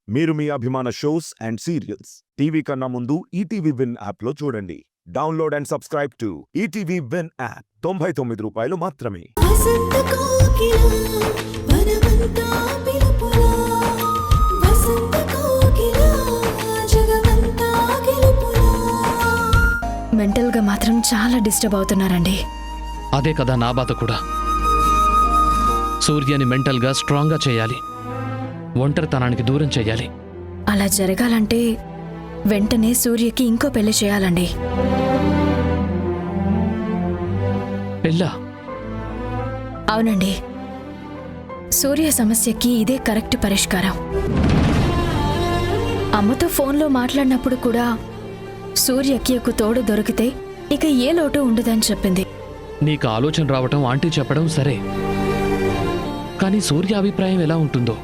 మీరు మీ అభిమాన shows and serials TV కన్నా ముందు ఈటీవీ విన్ యాప్లో చూడండి. Download and subscribe to ETV win app. 99 రూపాయలు మాత్రమే. మెంటల్గా మాత్రం చాలా డిస్టర్బ్ అవుతున్నారండి. అదే కదా నా బాధ కూడా. సూర్యని మెంటల్గా స్ట్రాంగ్గా చేయాలి, ఒంటరితనానికి దూరం చేయాలి. అలా జరగాలంటే వెంటనే సూర్యకి ఇంకో పెళ్లి చేయాలండి. పెళ్ళా? అవునండి, సూర్య సమస్యకి ఇదే కరెక్ట్ పరిష్కారం. అమ్మతో ఫోన్లో మాట్లాడినప్పుడు కూడా సూర్యకి ఒక తోడు దొరికితే ఇక ఏ లోటు ఉండదని చెప్పింది. నీకు ఆలోచన రావటం ఆంటీ చెప్పడం సరే, కానీ సూర్య అభిప్రాయం ఎలా ఉంటుందో?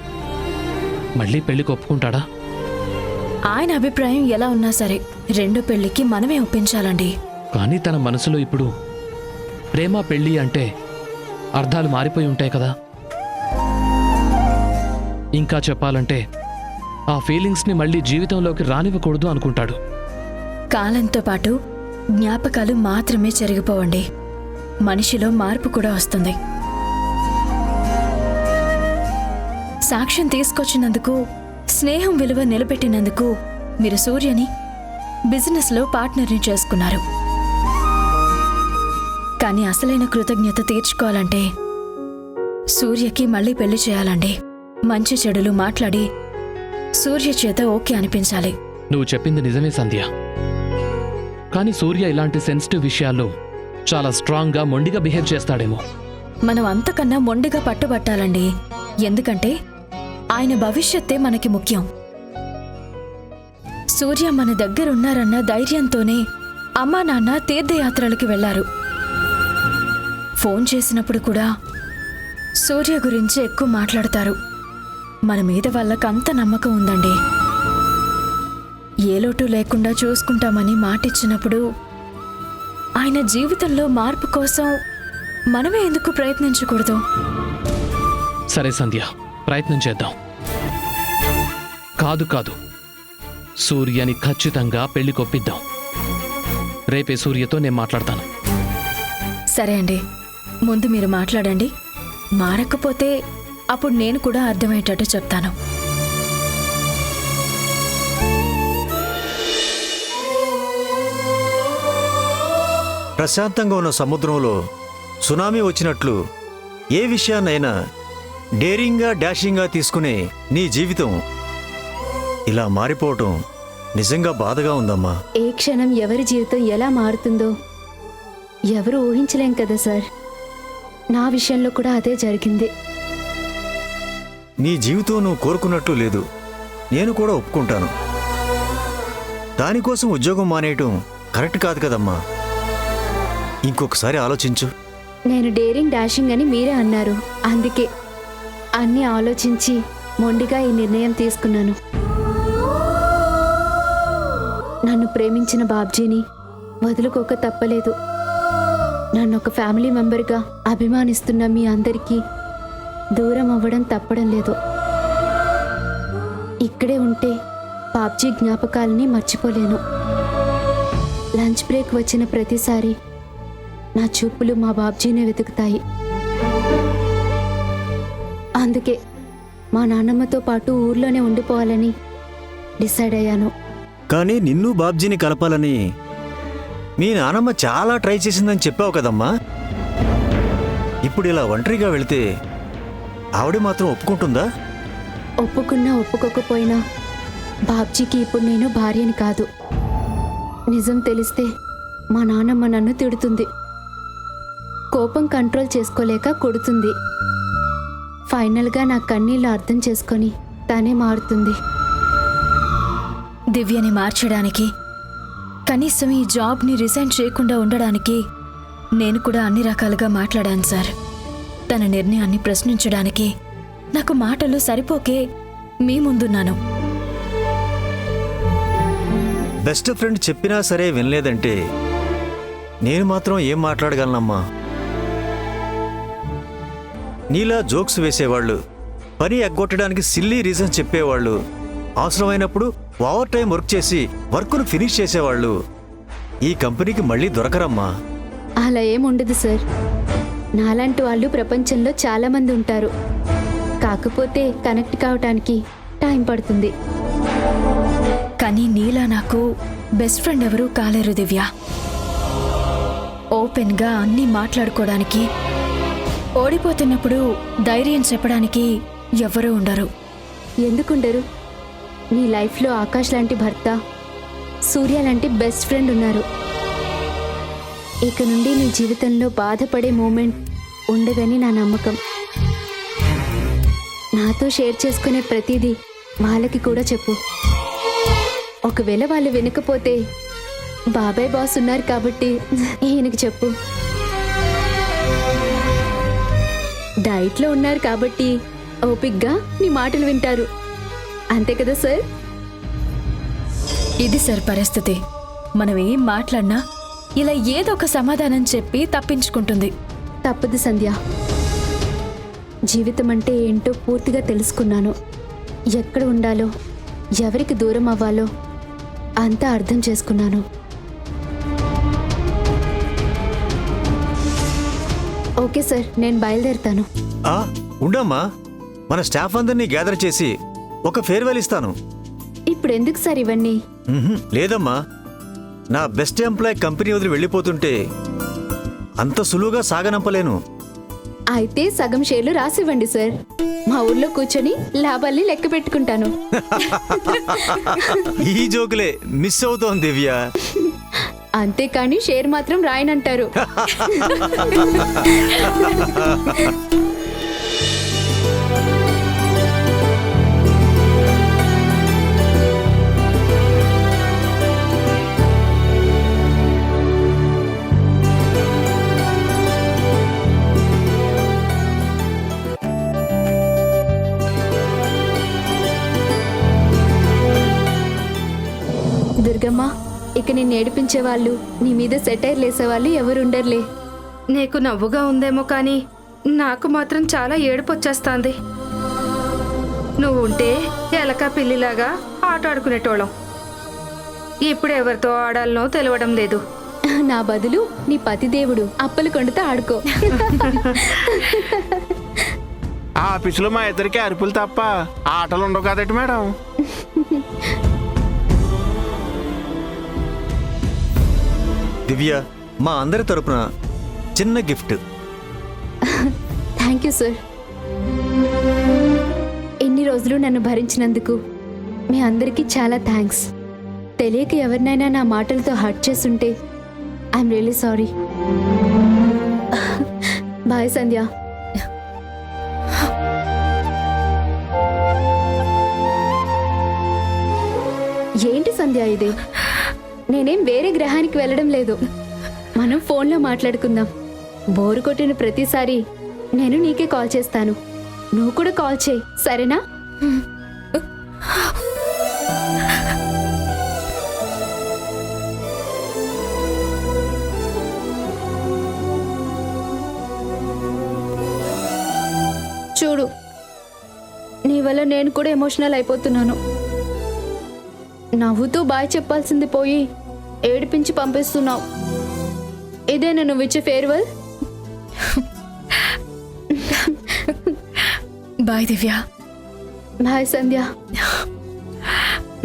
మళ్ళీ పెళ్లికి ఒప్పుకుంటాడా? ఆయన అభిప్రాయం ఎలా ఉన్నా సరే రెండో పెళ్లికి మనమే ఒప్పించాలండి. కానీ తన మనసులో ఇప్పుడు ప్రేమ పెళ్ళి అంటే అర్థాలు మారిపోయి ఉంటాయి కదా. ఇంకా చెప్పాలంటే ఆ ఫీలింగ్స్ని మళ్ళీ జీవితంలోకి రానివ్వకూడదు అనుకుంటాడు. కాలంతో పాటు జ్ఞాపకాలు మాత్రమే చెరిగిపోవండి, మనిషిలో మార్పు కూడా వస్తుంది. సాక్ష్యం తీసుకొచ్చినందుకు, స్నేహం విలువ నిలబెట్టినందుకు మీరు సూర్యని బిజినెస్లో పార్ట్నర్ని చేసుకున్నారు. కానీ అసలైన కృతజ్ఞత తీర్చుకోవాలంటే సూర్యకి మళ్ళీ పెళ్లి చేయాలండి. మంచి చెడులు మాట్లాడి సూర్య చేత ఓకే అనిపించాలి. నువ్వు చెప్పింది నిజమే సంధ్య, కానీ సూర్య ఇలాంటి సెన్సిటివ్ విషయాల్లో చాలా స్ట్రాంగ్గా మొండిగా బిహేవ్ చేస్తాడేమో. మనం అంతకన్నా మొండిగా పట్టుబట్టాలండి, ఎందుకంటే ఆయన భవిష్యత్తే మనకి ముఖ్యం. సూర్య మన దగ్గరున్నారన్న ధైర్యంతోనే అమ్మా నాన్న తీర్థయాత్రలకి వెళ్లారు. ఫోన్ చేసినప్పుడు కూడా సూర్య గురించి ఎక్కువ మాట్లాడతారు. మన మీద వాళ్ళకంత నమ్మకం ఉందండి. ఏ లోటు లేకుండా చూసుకుంటామని మాటిచ్చినప్పుడు ఆయన జీవితంలో మార్పు కోసం మనమే ఎందుకు ప్రయత్నించకూడదు? సరే సంధ్య, ప్రయత్నం చేద్దాం. కాదు, సూర్యని ఖచ్చితంగా పెళ్లికొప్పిద్దాం. రేపే సూర్యతో నేను మాట్లాడతాను. సరే అండి, ముందు మీరు మాట్లాడండి. మారకపోతే అప్పుడు నేను కూడా అర్థమయ్యేటట్టు చెప్తాను. ప్రశాంతంగా ఉన్న సముద్రంలో సునామీ వచ్చినట్లు ఏ విషయాన్నైనా డేరింగ్గా డాషింగ్గా తీసుకునే నీ జీవితం ఇలా మారిపోవటం నిజంగా బాధగా ఉందమ్మా. ఏ క్షణం ఎవరి జీవితం ఎలా మారుతుందో ఎవరు ఊహించలేం కదా సార్. నా విషయంలో కూడా అదే జరిగింది. నీ జీవితం నువ్వు కోరుకున్నట్లు లేదు, నేను కూడా ఒప్పుకుంటాను. దానికోసం ఉద్యోగం మానేయటం కరెక్ట్ కాదు కదమ్మా. ఇంకొకసారి ఆలోచించు. నేను డేరింగ్ డాషింగ్ అని మీరే అన్నారు, అందుకే అన్నీ ఆలోచించి మొండిగా ఈ నిర్ణయం తీసుకున్నాను. నన్ను ప్రేమించిన బాబ్జీని వదులుకోక తప్పలేదు. నన్ను ఒక ఫ్యామిలీ మెంబర్గా అభిమానిస్తున్న మీ అందరికీ దూరం అవ్వడం తప్పడం లేదు. ఇక్కడే ఉంటే బాబ్జీ జ్ఞాపకాలని మర్చిపోలేను. లంచ్ బ్రేక్ వచ్చిన ప్రతిసారి నా చూపులు మా బాబ్జీనే వెతుకుతాయి. అందుకే మా నాన్నమ్మతో పాటు ఊర్లోనే ఉండిపోవాలని డిసైడ్ అయ్యాను. కానీ నిన్ను బాబ్జీని కలపాలని మీ నానమ్మ చాలా ట్రై చేసిందని చెప్పావు కదమ్మా. ఇప్పుడు ఇలా ఒంటరిగా వెళితే ఆవిడ మాత్రం ఒప్పుకుంటుందా? ఒప్పుకున్నా ఒప్పుకోకపోయినా బాబ్జీకి ఇప్పుడు నేను భార్యని కాదు. నిజం తెలిస్తే మా నాన్నమ్మ నన్ను తిడుతుంది, కోపం కంట్రోల్ చేసుకోలేక కొడుతుంది. ఫైనల్గా నా కన్నీళ్ళు అర్థం చేసుకొని తనే మారుతుంది. దివ్యని మార్చడానికి, కనీసం ఈ జాబ్ని రిజైన్ చేయకుండా ఉండడానికి నేను కూడా అన్ని రకాలుగా మాట్లాడాను సార్. తన నిర్ణయాన్ని ప్రశ్నించడానికి నాకు మాటలు సరిపోకే మీ ముందున్నాను. బెస్ట్ ఫ్రెండ్ చెప్పినా సరే వినలేదంటే నేను మాత్రం ఏం మాట్లాడగలనమ్మా. నీలా జోక్స్ వేసేవాళ్ళు, పని ఎగ్గొట్టడానికి సిల్లీ రీజన్స్ చెప్పేవాళ్ళు అవసరమైనప్పుడు ఓవర్ టైం వర్క్ చేసి వర్క్ను ఫినిష్ చేసేవాళ్ళు ఈ కంపెనీకి మళ్ళీ దొరకరమ్మా. అలా ఏముండదు సార్. నాలాంటి వాళ్ళు ప్రపంచంలో చాలా మంది ఉంటారు. కాకపోతే కనెక్ట్ కావటానికి టైం పడుతుంది. కానీ నీలా నాకు బెస్ట్ ఫ్రెండ్ ఎవరూ కాలేరు దివ్య. ఓపెన్గా అన్నీ మాట్లాడుకోవడానికి, ఓడిపోతున్నప్పుడు ధైర్యం చెప్పడానికి ఎవ్వరూ ఉండరు. ఎందుకుండరు? నీ లైఫ్లో ఆకాష్ లాంటి భర్త, సూర్య లాంటి బెస్ట్ ఫ్రెండ్ ఉన్నారు. ఇక నుండి నీ జీవితంలో బాధపడే మూమెంట్ ఉండదని నా నమ్మకం. నాతో షేర్ చేసుకునే ప్రతిదీ వాళ్ళకి కూడా చెప్పు. ఒకవేళ వాళ్ళు వినకపోతే బాబాయ్ బాస్ ఉన్నారు కాబట్టి ఈయనకి చెప్పు. డైట్లో ఉన్నారు కాబట్టి ఓపిక్గా నీ మాటలు వింటారు. అంతే కదా సార్? ఇది సార్ పరిస్థితి. మనం ఏం మాట్లాడినా ఇలా ఏదో ఒక సమాధానం చెప్పి తప్పించుకుంటుంది. తప్పదు సంధ్య. జీవితం అంటే ఏంటో పూర్తిగా తెలుసుకున్నాను. ఎక్కడ ఉండాలో, ఎవరికి దూరం అవ్వాలో అంతా అర్థం చేసుకున్నాను. ఓకే సార్, నేను బయలుదేరుతాను. ఉండమ్మా, మన స్టాఫ్ అందరినీ గ్యాదర్ చేసి ఒక ఫేర్వెల్ ఇస్తాను. ఇప్పుడు ఎందుకు సార్ ఇవన్నీ? లేదమ్మా, నా బెస్ట్ ఎంప్లాయ్ కంపెనీ వదిలి వెళ్ళిపోతుంటే అంత సులువుగా సాగనంపలేను. అయితే సగం షేర్లు రాసివ్వండి సార్. మా ఊర్లో కూర్చొని లాభాల్ని లెక్క పెట్టుకుంటాను. ఈ జోకులే మిస్ అవుతోంది దివ్య. అంతేకాని షేర్ మాత్రం రాయనంటారు. దుర్గమ్మ, ఇక నిన్ను ఏడిపించే వాళ్ళు, నీ మీద సెటైర్ లేసేవాళ్ళు ఎవరుండర్లే. నీకు నవ్వుగా ఉందేమో కానీ నాకు మాత్రం చాలా ఏడుపు వచ్చేస్తాంది. నువ్వు ఉంటే ఎలక పిల్లిలాగా ఆట ఆడుకునేటోళ్ళం. ఇప్పుడు ఎవరితో ఆడాలనో తెలియడం లేదు. నా బదులు నీ పతిదేవుడు అప్పలు కొండతో ఆడుకో. ఆ ఆఫీసులో మా ఇద్దరికి అరుపులు తప్ప ఆటలు ఉండవు కదటి మేడం. దివ్య, మా అందరి తరపున చిన్న గిఫ్ట్. Thank you sir. ఎన్ని రోజులు నన్ను భరించినందుకు మీ అందరికీ చాలా థ్యాంక్స్. తెలియక ఎవరినైనా నా మాటలతో హర్ట్ చేస్తుంటే ఐఎమ్ రియలీ సారీ. బాయ్ సంధ్య. ఏంటి సంధ్య ఇది? నేనేం వేరే గ్రహానికి వెళ్ళడం లేదు. మనం ఫోన్లో మాట్లాడుకుందాం. బోరు కొట్టిన ప్రతిసారి నేను నీకే కాల్ చేస్తాను. నువ్వు కూడా కాల్ చేయి, సరేనా? చూడు, నీ వల్ల నేను కూడా ఎమోషనల్ అయిపోతున్నాను. నవ్వుతూ బాయ్ చెప్పాల్సింది పోయి ఏడిపించి పంపిస్తున్నావు. ఇదేనా నువ్వు ఇచ్చే farewell? Bye Divya. Bye Sandhya.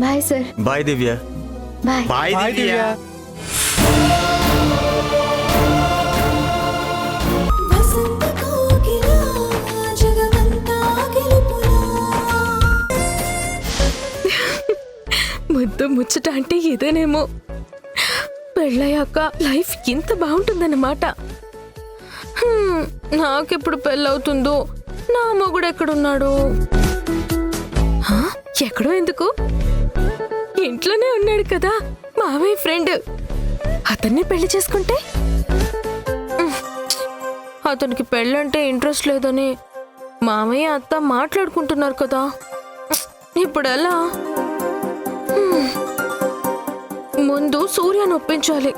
Bye sir. Bye Divya. Bye. Bye Divya. ముద్దు ముచ్చట అంటే ఇదేనేమో. పెళ్ళయ్యాక లైఫ్ ఇంత బాగుంటుందన్నమాట. నాకెప్పుడు పెళ్ళవుతుందో, నా మొగుడు ఎక్కడున్నాడు? ఎక్కడో ఎందుకు, ఇంట్లోనే ఉన్నాడు కదా మావయ్య ఫ్రెండ్. అతన్ని పెళ్లి చేసుకుంటే అతనికి పెళ్ళంటే ఇంట్రెస్ట్ లేదని మామయ్య అత్త మాట్లాడుకుంటున్నారు కదా. ఇప్పుడు ఎలా? ముందు సూర్యను ఒప్పించాలి.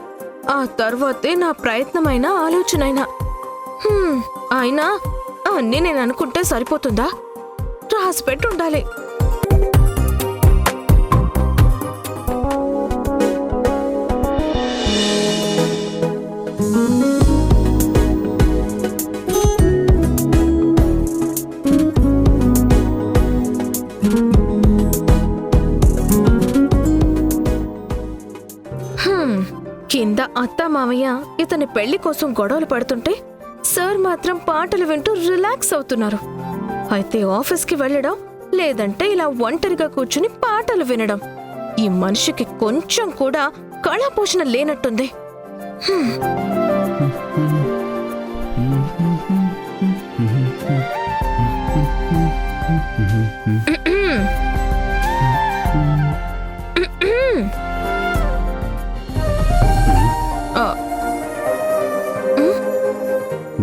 ఆ తర్వాతే నా ప్రయత్నమైన ఆలోచనైనా. అయినా అన్నీ నేను అనుకుంటే సరిపోతుందా? రాసి పెట్టి ఉండాలి. కింద అత్త మామయ్య ఇతని పెళ్లి కోసం గొడవలు పడుతుంటే సార్ మాత్రం పాటలు వింటూ రిలాక్స్ అవుతున్నారు. అయితే ఆఫీస్కి వెళ్ళడం లేదంటే ఇలా ఒంటరిగా కూర్చుని పాటలు వినడం. ఈ మనిషికి కొంచెం కూడా కళాపోషణ లేనట్టుంది.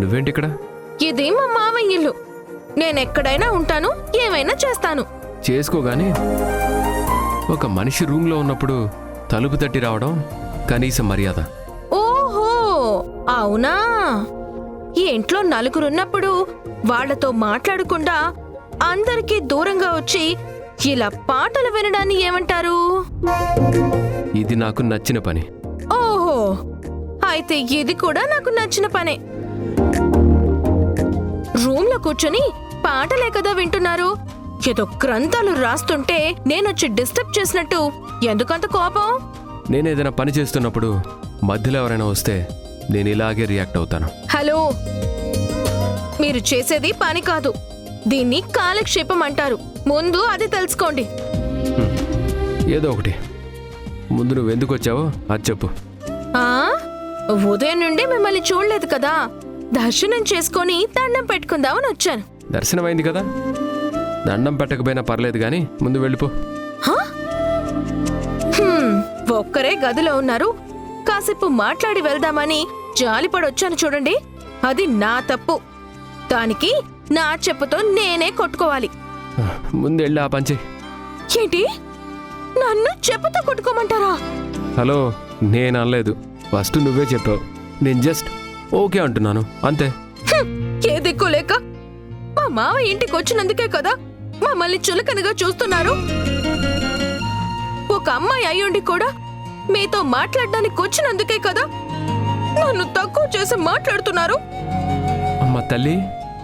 నువ్వేంటి ఇక్కడ? ఇది మా మామయ్య ఇల్లు. నేనెక్కడైనా ఉంటాను, ఏమైనా చేస్తాను. చేసుకోగాని ఒక మనిషి రూమ్లో ఉన్నప్పుడు తలుపు తట్టి రావడం కనీస మర్యాద. ఓహో అవునా? ఈ ఇంట్లో నలుగురున్నప్పుడు వాళ్లతో మాట్లాడకుండా అందరికీ దూరంగా వచ్చి ఇలా పాటలు వినడాన్ని ఏమంటారు? ఇది నాకు నచ్చిన పని. ఓహో అయితే ఇది కూడా నాకు నచ్చిన పనే. రూమ్ లో కూర్చొని పాటలే కదా వింటున్నారు. ఏదో గ్రంథాలు రాస్తుంటే నేనొచ్చి డిస్టర్బ్ చేసినట్టు ఎందుకంత కోపం? నేనేదైనా పని చేస్తున్నప్పుడు మధ్యలో ఎవరైనా వస్తే నేను ఇలాగే రియాక్ట్ అవుతాను. హలో, మీరు చేసేది పని కాదు, దీన్ని కాలక్షేపం అంటారు. ముందు అది తెలుసుకోండి. ఏదో ఒకటి, ముందు నువ్వు ఎందుకు వచ్చావో అది చెప్పు. ఆ ఉదయం నుండి మిమ్మల్ని చూడలేదు కదా, దర్శనం చేసుకొని దండం పెట్టుకుందామని వచ్చాను. దర్శనమైంది కదా, దండం పెట్టకపోయినా పర్లేదు కానీ ముందు వెళ్ళిపో. ఒక్కరే గదిలో ఉన్నారు, కాసేపు మాట్లాడి వెళ్దామని జాలిపడొచ్చాను చూడండి. అది నా తప్పు. దానికి నా చెప్పుతో నేనే కొట్టుకోవాలి. ముందు వెళ్ళి ఆ పంచి. ఏంటి, నన్ను చెప్పుతో కొట్టుకోమంటారా? హలో, నేను అనలేదు, ఫస్ట్ నువ్వే చెప్పావు. నేను జస్ట్ ఓకే అంటున్నాను అంతే. ఏ దిక్కు లేక మా మావ ఇంటికి వచ్చినందుకే కదా మమ్మల్ని చులకనగా చూస్తున్నారు. ఒక అమ్మాయి అయ్యుండి కూడా మీతో మాట్లాడడానికి వచ్చినందుకే కదా నన్ను తక్కువ చేసి మాట్లాడుతున్నారు. అమ్మ తల్లి,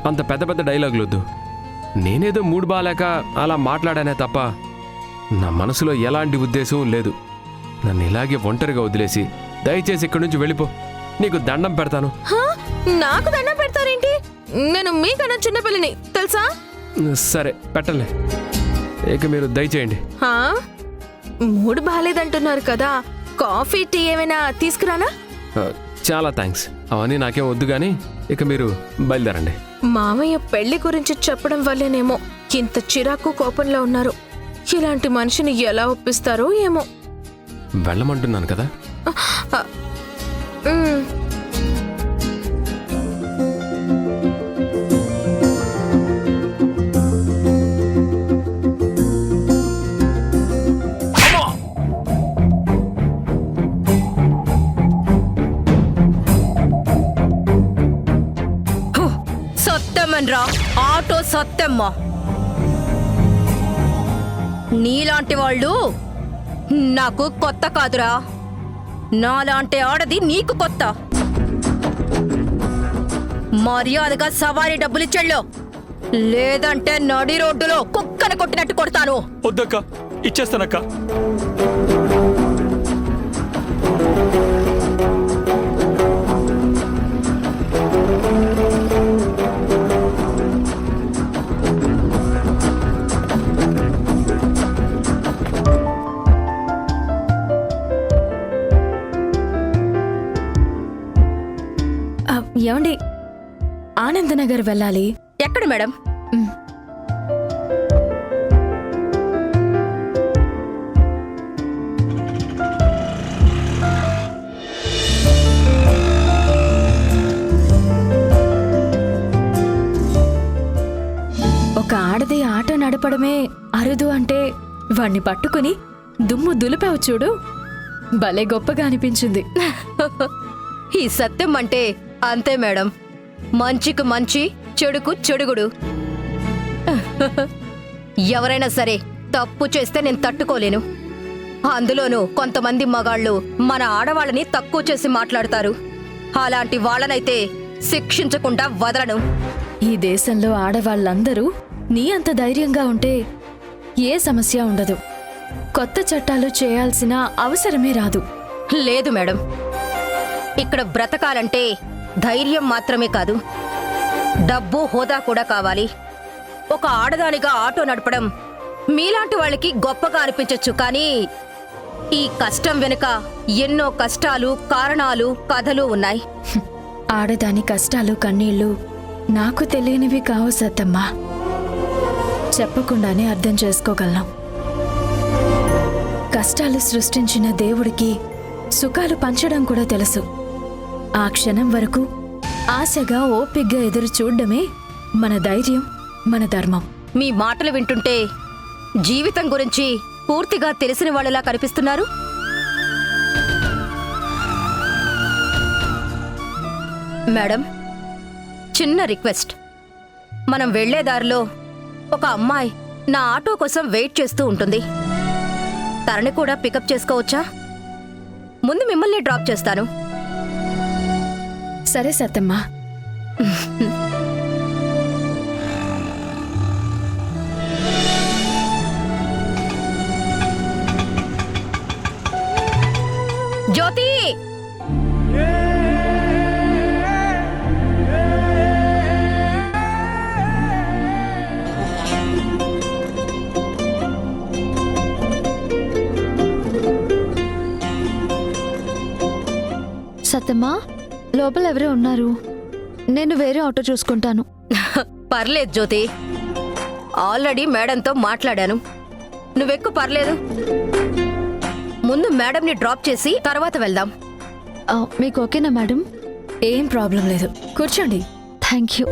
అంత పెద్ద పెద్ద డైలాగులు వద్దు. నేనేదో మూడు బాలేక అలా మాట్లాడానే తప్ప నా మనసులో ఎలాంటి ఉద్దేశం లేదు. నన్ను ఇలాగే ఒంటరిగా వదిలేసి దయచేసి ఇక్కడి నుంచి వెళ్ళిపో. నీకు దండం పెడతాను. నాకు దండం పెడతారేంటి? నేను మీకన్నా చిన్నపిల్లని తెలుసా? సరే పెట్టలే, ఇక మీరు దయచేయండి. మూడు బాలేదంటున్నారు కదా, కాఫీ టీ ఏమైనా తీసుకురానా? చాలా థ్యాంక్స్, అవన్నీ నాకేం వద్దు కానీ ఇక మీరు బయలుదేరండి. మామయ్య పెళ్లి గురించి చెప్పడం వల్లేనేమో ఇంత చిరాకు కోపంలో ఉన్నారు. ఇలాంటి మనిషిని ఎలా ఒప్పిస్తారో ఏమో. వెళ్ళమంటున్నాను కదా. సత్యమన్రా, ఆటో సత్యమ్మ. నీలాంటి వాళ్ళు నాకు కొత్త కాదురా. నాలాంటి ఆడది నీకు కొత్త. మర్యాదగా సవారీ డబ్బులిచ్చెళ్ళు, లేదంటే నడి రోడ్డులో కుక్కను కొట్టినట్టు కొడతాను. వద్దక్క, ఇచ్చేస్తానక్క. ఏమండి, ఆనందనగర్ వెళ్ళాలి. ఎక్కడ మేడం? ఒక ఆడది ఆటో నడపడమే అరుదు అంటే వాణ్ణి పట్టుకుని దుమ్ము దులిపావు చూడు, భలే గొప్పగా అనిపించింది. ఈ సత్యం అంటే అంతే మేడం, మంచికి మంచి, చెడుకు చెడుగుడు. ఎవరైనా సరే తప్పు చేస్తే నేను తట్టుకోలేను. అందులోనూ కొంతమంది మగాళ్ళు మన ఆడవాళ్ళని తక్కువ చేసి మాట్లాడతారు. అలాంటి వాళ్ళనైతే శిక్షించకుండా వదలను. ఈ దేశంలో ఆడవాళ్ళందరూ నీ అంత ధైర్యంగా ఉంటే ఏ సమస్య ఉండదు. కొత్త చట్టాలు చేయాల్సిన అవసరమే రాదు. లేదు మేడం, ఇక్కడ బ్రతకాలంటే ధైర్యం మాత్రమే కాదు, డబ్బు హోదా కూడా కావాలి. ఒక ఆడదానిగా ఆటో నడపడం మీలాంటి వాళ్ళకి గొప్పగా అనిపించొచ్చు, కానీ ఈ కష్టం వెనుక ఎన్నో కష్టాలు, కారణాలు, కథలు ఉన్నాయి. ఆడదాని కష్టాలు కన్నీళ్లు నాకు తెలియనివి కావు సత్తమ్మ. చెప్పకుండానే అర్థం చేసుకోగలను. కష్టాలు సృష్టించిన దేవుడికి సుఖాలు పంచడం కూడా తెలుసు. ఆ క్షణం వరకు ఆశగా ఓపిగ్గా ఎదురు చూడడమే మన ధైర్యం, మన ధర్మం. మీ మాటలు వింటుంటే జీవితం గురించి పూర్తిగా తెలిసిన వాళ్ళలా కనిపిస్తున్నారు. మేడం, చిన్న రిక్వెస్ట్. మనం వెళ్లే దారిలో ఒక అమ్మాయి నా ఆటో కోసం వెయిట్ చేస్తూ ఉంటుంది. తనని కూడా పికప్ చేసుకోవచ్చా? ముందు మిమ్మల్ని డ్రాప్ చేస్తాను. సరే సత్తమ్మ. జ్యోతి, సత్తమ్మా, లోపల ఎవరో ఉన్నారు. నేను వేరే ఆటో చూసుకుంటాను. పర్లేదు జ్యోతి, ఆల్రెడీ మేడంతో మాట్లాడాను. నువ్వెక్కు, పర్లేదు. ముందు మేడంని డ్రాప్ చేసి తర్వాత వెళ్దాం. మీకు ఓకేనా మేడం? ఏం ప్రాబ్లం లేదు, కూర్చోండి. Thank you.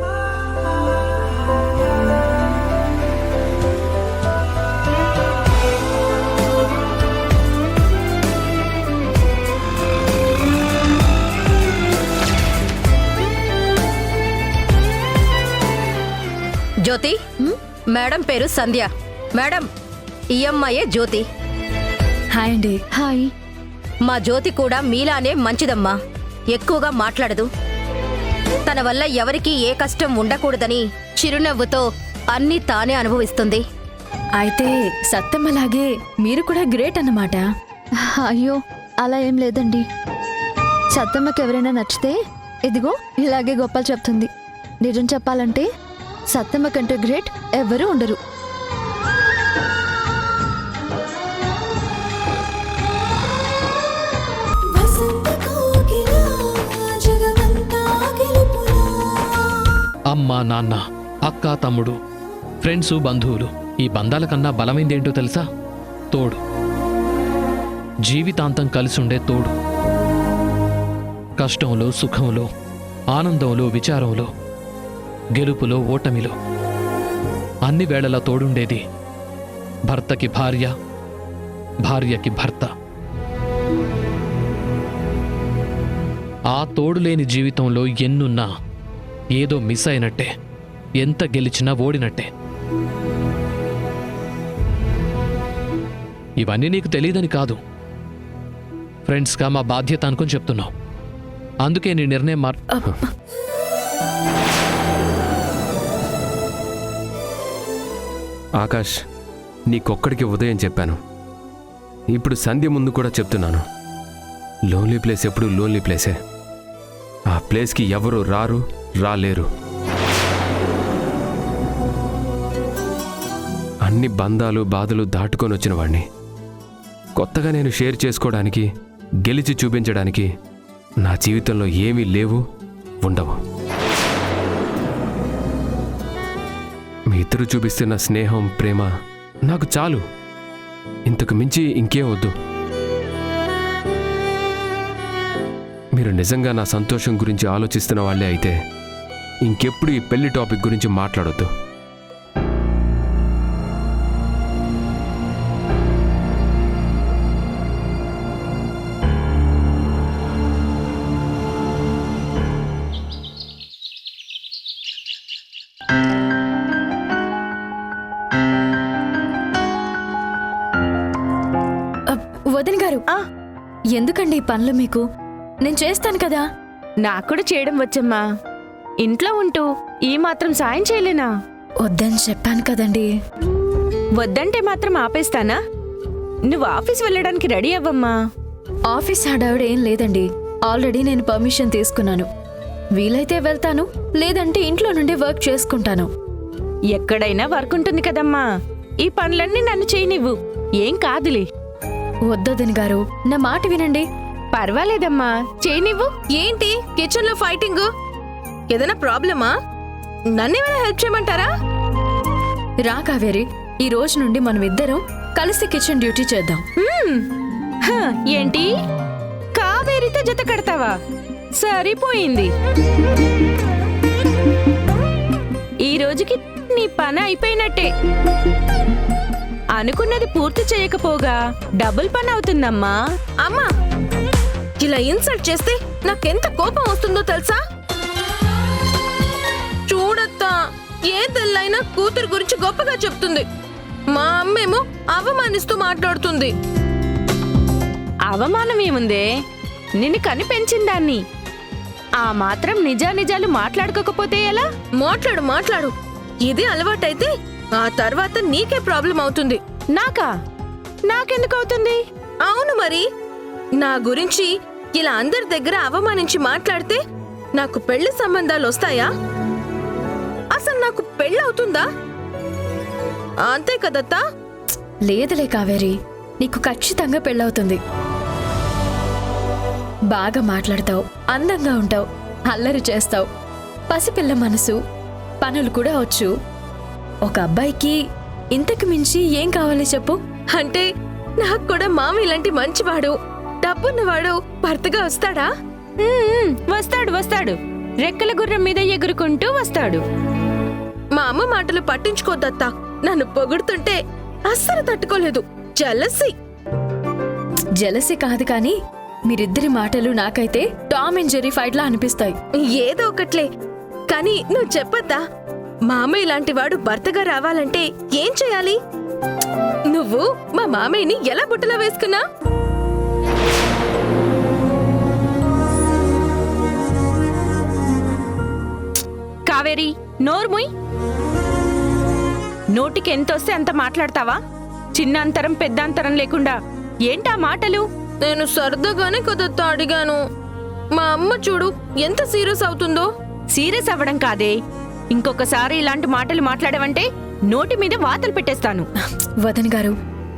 జ్యోతి, మేడం పేరు సంధ్య. మేడం, ఈ అమ్మాయే జ్యోతి. హాయ్ అండి. హాయ్. మా జ్యోతి కూడా మీలానే మంచిదమ్మా. ఎక్కువగా మాట్లాడదు. తన వల్ల ఎవరికీ ఏ కష్టం ఉండకూడదని చిరునవ్వుతో అన్నీ తానే అనుభవిస్తుంది. అయితే సత్తమ్మలాగే మీరు కూడా గ్రేట్ అన్నమాట. అయ్యో, అలా ఏం లేదండి. సత్తమ్మకి ఎవరైనా నచ్చితే ఇదిగో ఇలాగే గొప్పలు చెప్తుంది. నిజం చెప్పాలంటే సత్తమ్మ కంటే గ్రేట్ ఎవరూ ఉండరు. అమ్మ, నాన్న, అక్క, తమ్ముడు, ఫ్రెండ్సు, బంధువులు, ఈ బంధాల కన్నా బలమైందేంటో తెలుసా? తోడు. జీవితాంతం కలిసుండే తోడు. కష్టంలో, సుఖంలో, ఆనందంలో, విచారంలో, గెలుపులో, ఓటమిలో అన్ని వేళలా తోడుండేది భర్తకి భార్య, భార్యకి భర్త. ఆ తోడులేని జీవితంలో ఎన్నున్నా ఏదో మిస్ అయినట్టే, ఎంత గెలిచినా ఓడినట్టే. ఇవన్నీ నీకు తెలియదని కాదు, ఫ్రెండ్స్గా మా బాధ్యత అనుకుని చెప్తున్నావు. అందుకే నీ నిర్ణయం ఆకాష్, నీకొక్కడికి ఉదయం చెప్పాను, ఇప్పుడు సంధ్య ముందు కూడా చెప్తున్నాను. లోన్లీ ప్లేస్ ఎప్పుడు లోన్లీ ప్లేసే. ఆ ప్లేస్కి ఎవరు రారు, రాలేరు. అన్ని బంధాలు, బాధలు దాటుకొని వచ్చిన వాడిని కొత్తగా నేను షేర్ చేసుకోవడానికి, గెలిచి చూపించడానికి నా జీవితంలో ఏమీ లేవు, ఉండవు. మీ ఇద్దరు చూపిస్తున్న స్నేహం, ప్రేమ నాకు చాలు. ఇంతకు మించి ఇంకేం వద్దు. మీరు నిజంగా నా సంతోషం గురించి ఆలోచిస్తున్న వాళ్ళే అయితే ఇంకెప్పుడు ఈ పెళ్లి టాపిక్ గురించి మాట్లాడొద్దు. వదిన గారు, ఎందుకండి ఈ పనులు మీకు? నేను చేస్తాను కదా. నాకు కూడా చేయడం వచ్చమ్మా. ఇంట్లో ఉంటూ ఈ మాత్రం సాయం చేయలేనా? వద్దని చెప్పాను కదండి. వద్దంటే మాత్రం ఆపేస్తానా? నువ్వు ఆఫీస్ వెళ్ళడానికి రెడీ అవ్వమ్మా. ఆఫీస్ హడావిడ ఏం లేదండి. ఆల్రెడీ నేను పర్మిషన్ తీసుకున్నాను. వీలైతే వెళ్తాను, లేదంటే ఇంట్లో నుండి వర్క్ చేసుకుంటాను. ఎక్కడైనా వర్క్ ఉంటుంది కదమ్మా, ఈ పనులన్నీ నన్ను చేయనివ్వు, ఏం కాదులే. వద్దొదిన గారు, నా మాట వినండి. పర్వాలేదమ్మా, చేయనివ్వు. ఏంటి కిచెన్ లో ఫైటింగ్? ఏదైనా ప్రాబ్లమా? నన్నేమైనా హెల్ప్ చేయమంటారా? రా కావేరి, ఈ రోజు నుండి మనం ఇద్దరం కలిసి కిచెన్ డ్యూటీ చేద్దాం. హ, ఏంటి కావేరితో జత కడతావా? సరిపోయింది. ఈ రోజుకి నీ పని అయిపోయినట్టే. అనుకున్నది పూర్తి చేయకపోగా డబుల్ పని అవుతుందమ్మా. అమ్మా, ఇలా ఇన్సల్ట్ చేస్తే నాకెంత కోపం వస్తుందో తెలుసా? చూడత్తా, ఏ తెల్లైనా కూతురు గురించి గొప్పగా చెప్తుంది. మా అమ్మేమో అవమానిస్తూ మాట్లాడుతుంది. అవమానం ఏముందే, నిన్ను కని పెంచిందాన్ని. ఆ మాత్రం నిజానిజాలు మాట్లాడుకోకపోతే ఎలా? మాట్లాడు మాట్లాడు. ఇది అలవాటైతే ఆ తర్వాత నీకే ప్రాబ్లం అవుతుంది. నాకా? నాకెందుకు అవుతుంది? అవును మరి, నా గురించి ఇలా అందరి దగ్గర అవమానించి మాట్లాడితే నాకు పెళ్లి సంబంధాలు వస్తాయా? అసలు నాకు పెళ్లి అవుతుందా? అంతే కదత్తా? లేదులే కావేరి, నీకు ఖచ్చితంగా పెళ్ళవుతుంది. బాగా మాట్లాడతావు, అందంగా ఉంటావు, అల్లరి చేస్తావు, పసిపిల్ల మనసు, పనులు కూడా వచ్చు. ఒక అబ్బాయికి ఇంతకు మించి ఏం కావాలి చెప్పు? అంటే నాకు కూడా మామ ఇలాంటి మంచివాడు, డబ్బున్నవాడు భర్తగా వస్తాడా? వస్తాడు వస్తాడు, రెక్కల గుర్రం మీద ఎగురుకుంటూ వస్తాడు. మా అమ్మ మాటలు పట్టించుకోద్దత్తా. నన్ను పొగుడుతుంటే అస్సలు తట్టుకోలేదు. జలసి కాదు కానీ మీరిద్దరి మాటలు నాకైతే టామ్ అండ్ జెర్రీ ఫైట్ లా అనిపిస్తాయి. ఏదో ఒకట్లే కానీ నువ్వు చెప్పద్దా? మామ ఇలాంటి వాడు భర్తగా రావాలంటే ఏం చేయాలి? నువ్వు మా మామయ్యని ఎలా బుట్టలో వేసుకున్నా? కావేరి, నోర్ముయ్. నోటికి ఎంతొస్తే అంత మాట్లాడతావా? చిన్న అంతరం పెద్ద అంతరం లేకుండా ఏంటా మాటలు? నేను సరదాగానే కదత్తా అడిగాను. మా అమ్మ చూడు ఎంత సీరియస్ అవుతుందో. సీరియస్ అవ్వడం కాదే, ఇంకొకసారి ఇలాంటి మాటలు మాట్లాడవంటే నోటి మీద వాతలు పెట్టేస్తాను. వదన్ గారు,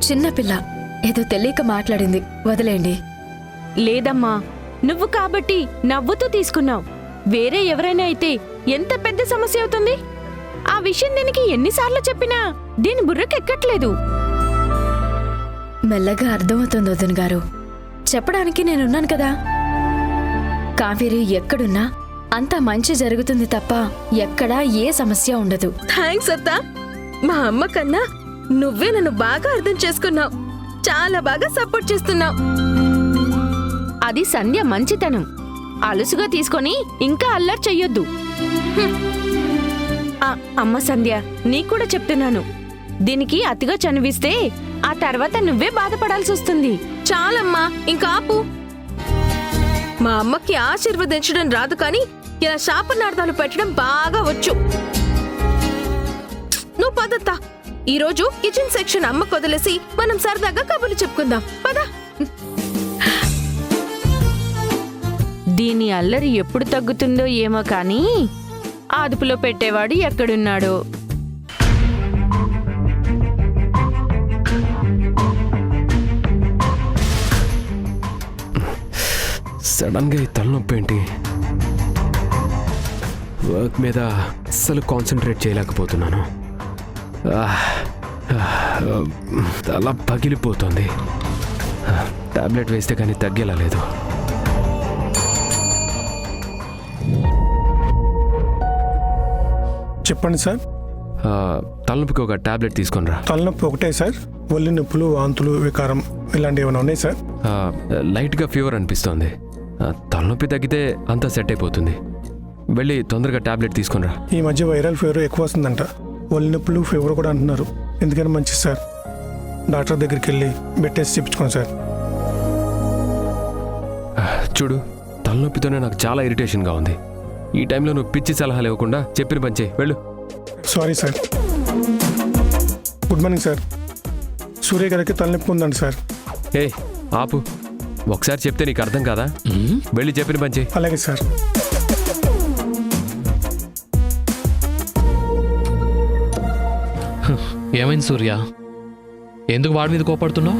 చిన్నపిల్ల ఏదో తెలియక మాట్లాడింది, వదిలేండి. లేదమ్మా, నువ్వు కాబట్టి నవ్వుతూ తీసుకున్నావు. వేరే ఎవరైనా అయితే ఎంత పెద్ద సమస్య అవుతుంది. ఆ విషయం దీనికి ఎన్నిసార్లు చెప్పినా దీని బుర్రకెక్కట్లేదు. మెల్లగా అర్థమవుతుంది వదన్ గారు, చెప్పడానికి నేనున్నాను కదా. కావేరి ఎక్కడున్నా అంతా మంచి జరుగుతుంది తప్ప ఎక్కడా ఏ సమస్య ఉండదు. థ్యాంక్స్ అత్తా. మా అమ్మ కన్నా నువ్వే నన్ను బాగా అర్థం చేసుకున్నావు. చాలా బాగా సపోర్ట్ చేస్తున్నావు. అది సంధ్య మంచితనం. అలుసుగా తీసుకొని ఇంకా అల్లరి చెయ్యొద్దు. అమ్మ సంధ్య, నీకు కూడా చెప్తున్నాను, దీనికి అతిగా చనువిస్తే ఆ తర్వాత నువ్వే బాధపడాల్సి వస్తుంది. చాలమ్మా, ఇంకా ఆపు. మా అమ్మకి ఆశీర్వదించడం రాదు కానీ ఇలా శాపనార్థాలు పెట్టడం బాగా వచ్చు. నువ్వు పదత్తా, ఈరోజు కిచెన్ సెక్షన్ అమ్మకు వదిలేసి మనం సరదాగా కబుర్లు చెప్పుకుందాం. పద. దీని అల్లరి ఎప్పుడు తగ్గుతుందో ఏమో కానీ అదుపులో పెట్టేవాడు ఎక్కడున్నాడో. సడన్ గా ఈ తలనొప్పి ఏంటి? వర్క్ మీద అస్సలు కాన్సన్ట్రేట్ చేయలేకపోతున్నాను. తల పగిలిపోతుంది. టాబ్లెట్ వేస్తే కానీ తగ్గేలా లేదు. చెప్పండి సార్. తలనొప్పికి ఒక టాబ్లెట్ తీసుకొనిరా. తలనొప్పి ఒకటే సార్? ఒళ్ళు నొప్పులు, వాంతులు, వికారం ఇలాంటివి ఏమైనా ఉన్నాయి సార్? లైట్గా ఫీవర్ అనిపిస్తోంది. తలనొప్పి తగ్గితే అంతా సెట్ అయిపోతుంది. వెళ్ళి తొందరగా టాబ్లెట్ తీసుకొనిరా. ఈ మధ్య వైరల్ ఫీవర్ ఎక్కువ వస్తుందంట. ఒళ్ళు నొప్పులు, ఫీవర్ కూడా అంటున్నారు. ఎందుకని మంచిది సార్, డాక్టర్ దగ్గరికి వెళ్ళి బెడ్ టెస్ట్ చేయించుకోండి సార్. చూడు, తలనొప్పితోనే నాకు చాలా ఇరిటేషన్గా ఉంది. ఈ టైంలో నువ్వు పిచ్చి సలహాలు ఇవ్వకుండా చెప్పిన పని చేయి. వెళ్ళు. Sorry sir. Good morning sir. Surya గారికి తలనొప్పి ఉందండి సార్. ఏ ఆపు, ఒకసారి చెప్తే నీకు అర్థం కాదా? ఉమ్, వెళ్ళి చెప్పిన పని చెయ్యి. అలాగే సార్. ఏమైంది సూర్య? ఎందుకు వాడి మీద కోపడుతున్నావు?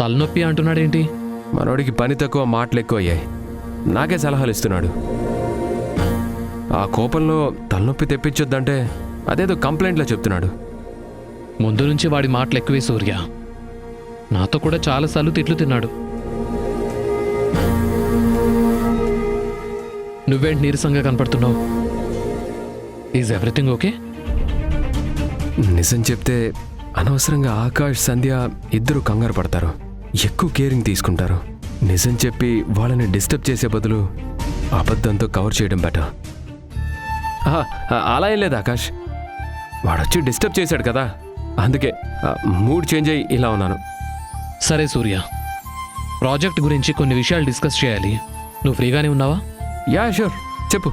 తలనొప్పి అంటున్నాడేంటి? మనోడికి పని తక్కువ, మాటలు ఎక్కువ అయ్యాయి. నాకే సలహాలు ఇస్తున్నాడు. ఆ కోపంలో తలనొప్పి తెప్పించొద్దంటే అదేదో కంప్లైంట్లో చెప్తున్నాడు. ముందు నుంచి వాడి మాటలు ఎక్కువే సూర్య. నాతో కూడా చాలాసార్లు తిట్లు తిన్నాడు. నువ్వేంటి నీరసంగా కనపడుతున్నావు? Is everything okay? నిజం చెప్తే అనవసరంగా ఆకాష్, సంధ్య ఇద్దరు కంగారు పడతారు, ఎక్కువ కేరింగ్ తీసుకుంటారు. నిజం చెప్పి వాళ్ళని డిస్టర్బ్ చేసే బదులు అబద్ధంతో కవర్ చేయడం బెటర్. అలా ఏం లేదు ఆకాష్, వాడొచ్చి డిస్టర్బ్ చేశాడు కదా, అందుకే మూడ్ చేంజ్ అయ్యి ఇలా ఉన్నాను. సరే సూర్య, ప్రాజెక్ట్ గురించి కొన్ని విషయాలు డిస్కస్ చేయాలి. నువ్వు ఫ్రీగానే ఉన్నావా? యా షూర్, చెప్పు.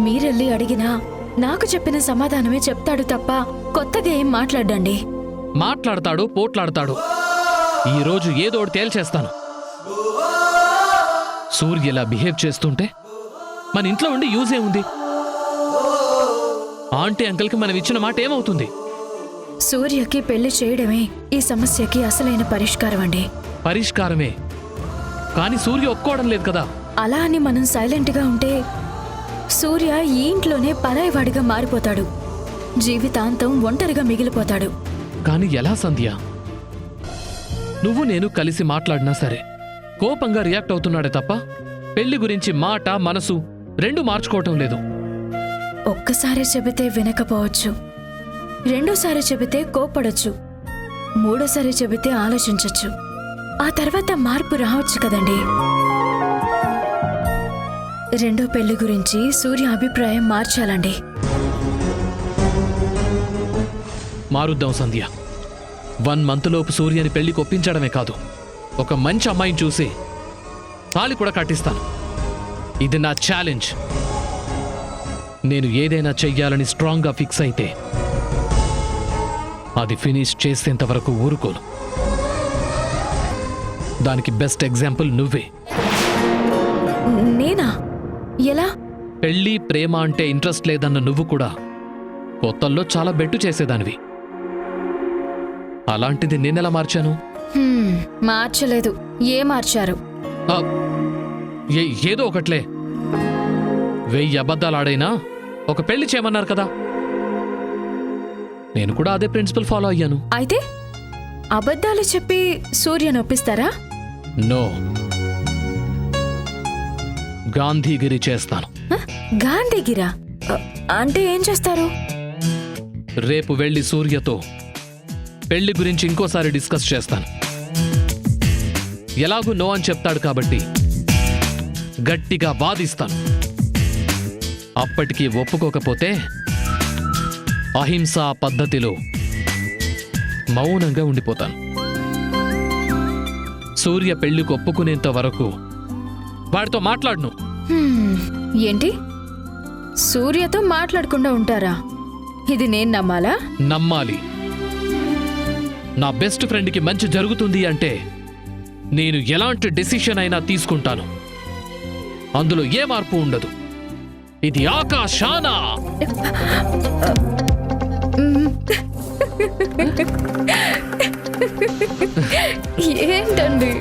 మీరెళ్ళి అడిగినా నాకు చెప్పిన సమాధానమే చెప్తాడు తప్ప కొత్తగా ఏం మాట్లాడండి. మాట్లాడతాడు, పోట్లాడతాడు. ఈరోజు ఏదో ఒకటి తేల్చేస్తాను. సూర్య ఇలా బిహేవ్ చేస్తుంటే మన ఇంట్లో ఉండి యూజ్ ఏముంది? ఆంటీ అంకుల్కి మనం ఇచ్చిన మాట ఏమవుతుంది? సూర్యకి పెళ్లి చేయడమే ఈ సమస్యకి అసలైన పరిష్కారం అండి. పరిష్కారమే, కానీ సూర్య ఒప్పుకోవడం లేదు కదా. అలా అని మనం సైలెంట్గా ఉంటే సూర్య ఈ ఇంట్లోనే పరాయివాడిగా మారిపోతాడు, జీవితాంతం ఒంటరిగా మిగిలిపోతాడు. కానీ ఎలా సంధ్య? నువ్వు నేను కలిసి మాట్లాడినా సరే కోపంగా రియాక్ట్ అవుతున్నాడే తప్ప పెళ్లి గురించి మాట, మనసు రెండూ మార్చుకోవటం లేదు. ఒక్కసారి చెబితే వినకపోవచ్చు, రెండోసారి చెబితే కోపడొచ్చు, మూడోసారి చెబితే ఆలోచించొచ్చు. ఆ తర్వాత మార్పు రావచ్చు కదండి. రెండో పెళ్లి గురించి సూర్య అభిప్రాయం మార్చాలండి. మారుద్దాం సంధ్య. 1 month లోపు సూర్యని పెళ్లికి ఒప్పించడమే కాదు, ఒక మంచి అమ్మాయిని చూసి తాళి కూడా కట్టిస్తాను. ఇది నా ఛాలెంజ్. నేను ఏదైనా చెయ్యాలని స్ట్రాంగ్గా ఫిక్స్ అయితే అది ఫినిష్ చేసేంత వరకు ఊరుకోను. దానికి బెస్ట్ ఎగ్జాంపుల్ నువ్వే. నేనా? ఎలా? పెళ్లి, ప్రేమ అంటే ఇంట్రెస్ట్ లేదన్న నువ్వు కూడా కొత్తల్లో చాలా బెట్టు చేసేదానివి. అలాంటిది నేనెలా మార్చాను? మార్చలేదు. ఏ మార్చారు? ఆ, ఏదో ఒకట్లే. 1000 అబద్ధాలు ఆడైనా ఒక పెళ్లి చేయమన్నారు కదా, నేను కూడా అదే ప్రిన్సిపల్ ఫాలో అయ్యాను. అయితే అబద్ధాలు చెప్పి సూర్య నొప్పిస్తారా? నో, గాంధీగిరి చేస్తాను. గాంధీగిరా అంటే ఏం చేస్తారు? రేపు వెళ్ళి సూర్యతో పెళ్లి గురించి ఇంకోసారి డిస్కస్ చేస్తాను. ఎలాగూ నో అని చెప్తాడు కాబట్టి గట్టిగా వాదిస్తాను. అప్పటికి ఒప్పుకోకపోతే అహింసా పద్ధతిలో మౌనంగా ఉండిపోతాను. సూర్య పెళ్లికి ఒప్పుకునేంత వరకు వాడితో మాట్లాడను. ఏంటి? సూర్యతో మాట్లాడకుండా ఉంటారా? ఇది నేను నమ్మాలా? నమ్మాలి. నా బెస్ట్ ఫ్రెండ్కి మంచి జరుగుతుంది అంటే నేను ఎలాంటి డెసిషన్ అయినా తీసుకుంటాను. అందులో ఏ మార్పు ఉండదు. ఇది ఆకాశానా. ఏంటండి?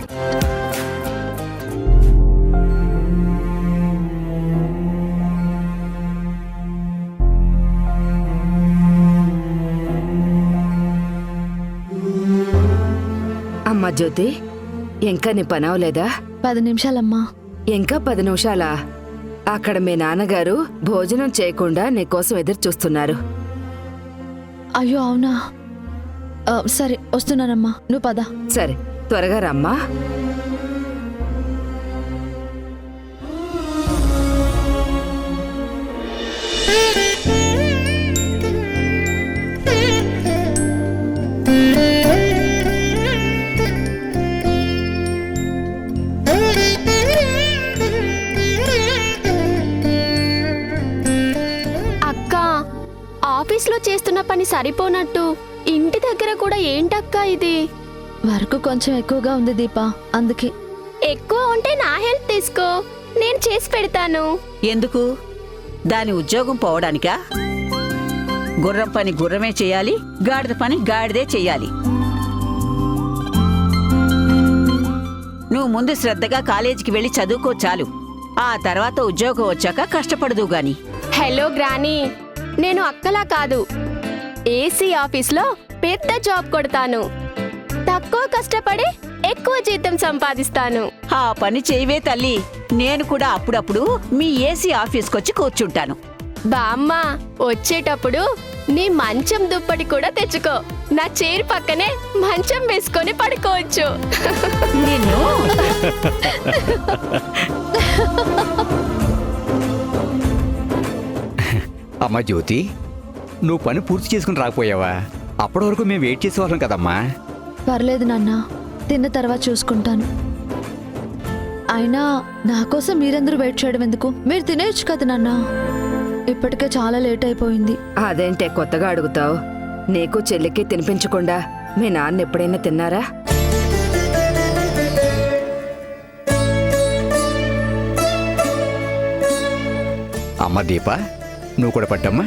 అమ్మా జ్యోతి, ఇంకా నీ పని అవలేదా? 10 నిమిషాలమ్మా. ఇంకా 10 నిమిషాలా? అక్కడ మీ నాన్నగారు భోజనం చేయకుండా నీకోసం ఎదురు చూస్తున్నారు. అయ్యో అవునా? సరే వస్తున్నానమ్మా, నువ్వు పద. సరే త్వరగా రమ్మా. అక్క, ఆఫీస్లో చేస్తున్న పని సరిపోనట్టు ఇంటి దగ్గర కూడా ఏంటక్క ఇది? వర్క్ కొంచెం ఎక్కువగా ఉంది దీపా, అందుకే. ఎక్కువ ఉంటే నా హెల్ప్ తీసుకో, నేను చేసి పెడతాను. ఎందుకు? దాని ఉద్యోగం పోవడానికా? గుర్రం పని గుర్రమే చేయాలి, గాడిద పని గాడిదే చెయ్యాలి. నువ్వు ముందు శ్రద్ధగా కాలేజీకి వెళ్ళి చదువుకో చాలు. ఆ తర్వాత ఉద్యోగం వచ్చాక కష్టపడదు గాని. హలో గ్రానీ, నేను అక్కలా కాదు. ఏసీ ఆఫీస్లో పెద్ద జాబ్ కొడతాను. తక్కువ కష్టపడి ఎక్కువ జీతం సంపాదిస్తాను. ఆ పని చేయవే తల్లి. నేను కూడా అప్పుడప్పుడు మీ ఏసీ ఆఫీస్కొచ్చి కూర్చుంటాను. బామ్మ, వచ్చేటప్పుడు నీ మంచం దుప్పటి కూడా తెచ్చుకో. నా చైర్ పక్కనే మంచం వేసుకొని పడుకోవచ్చు. నిన్ను అమ్మా జ్యోతి, నువ్వు పని పూర్తి చేసుకుని రాకపోయావా? అప్పటి వరకు మేము వెయిట్ చేసేవాళ్ళం కదమ్మా. పర్లేదు నాన్న, తిన్న తర్వాత చూసుకుంటాను. అయినా నా కోసం మీరందరూ వెయిట్ చేయడం ఎందుకు? మీరు తినేయచ్చు కదా నాన్న. ఇప్పటికే చాలా లేట్ అయిపోయింది. అదేంటే కొత్తగా అడుగుతావు? నీకు చెల్లికి తినిపించకుండా మీ నాన్న ఎప్పుడైనా తిన్నారా? అమ్మ దీప, నువ్వు కూడా పట్టమ్మా.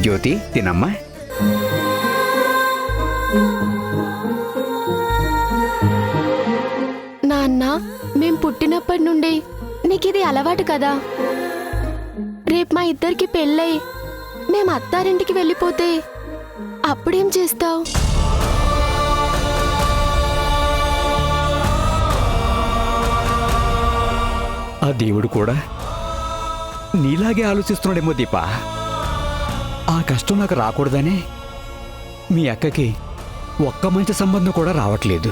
జ్యోతి తినమ్మా. నాన్న, మేం పుట్టినప్పటి నుండి నీకిది అలవాటు కదా. రేపు మా ఇద్దరికి పెళ్ళై మేము అత్తారింటికి వెళ్ళిపోతే అప్పుడేం చేస్తావు? ఆ దేవుడు కూడా నీలాగే ఆలోచిస్తున్నాడేమో దీప. ఆ కష్టం నాకు రాకూడదనే మీ అక్కకి ఒక్క మంచి సంబంధం కూడా రావట్లేదు.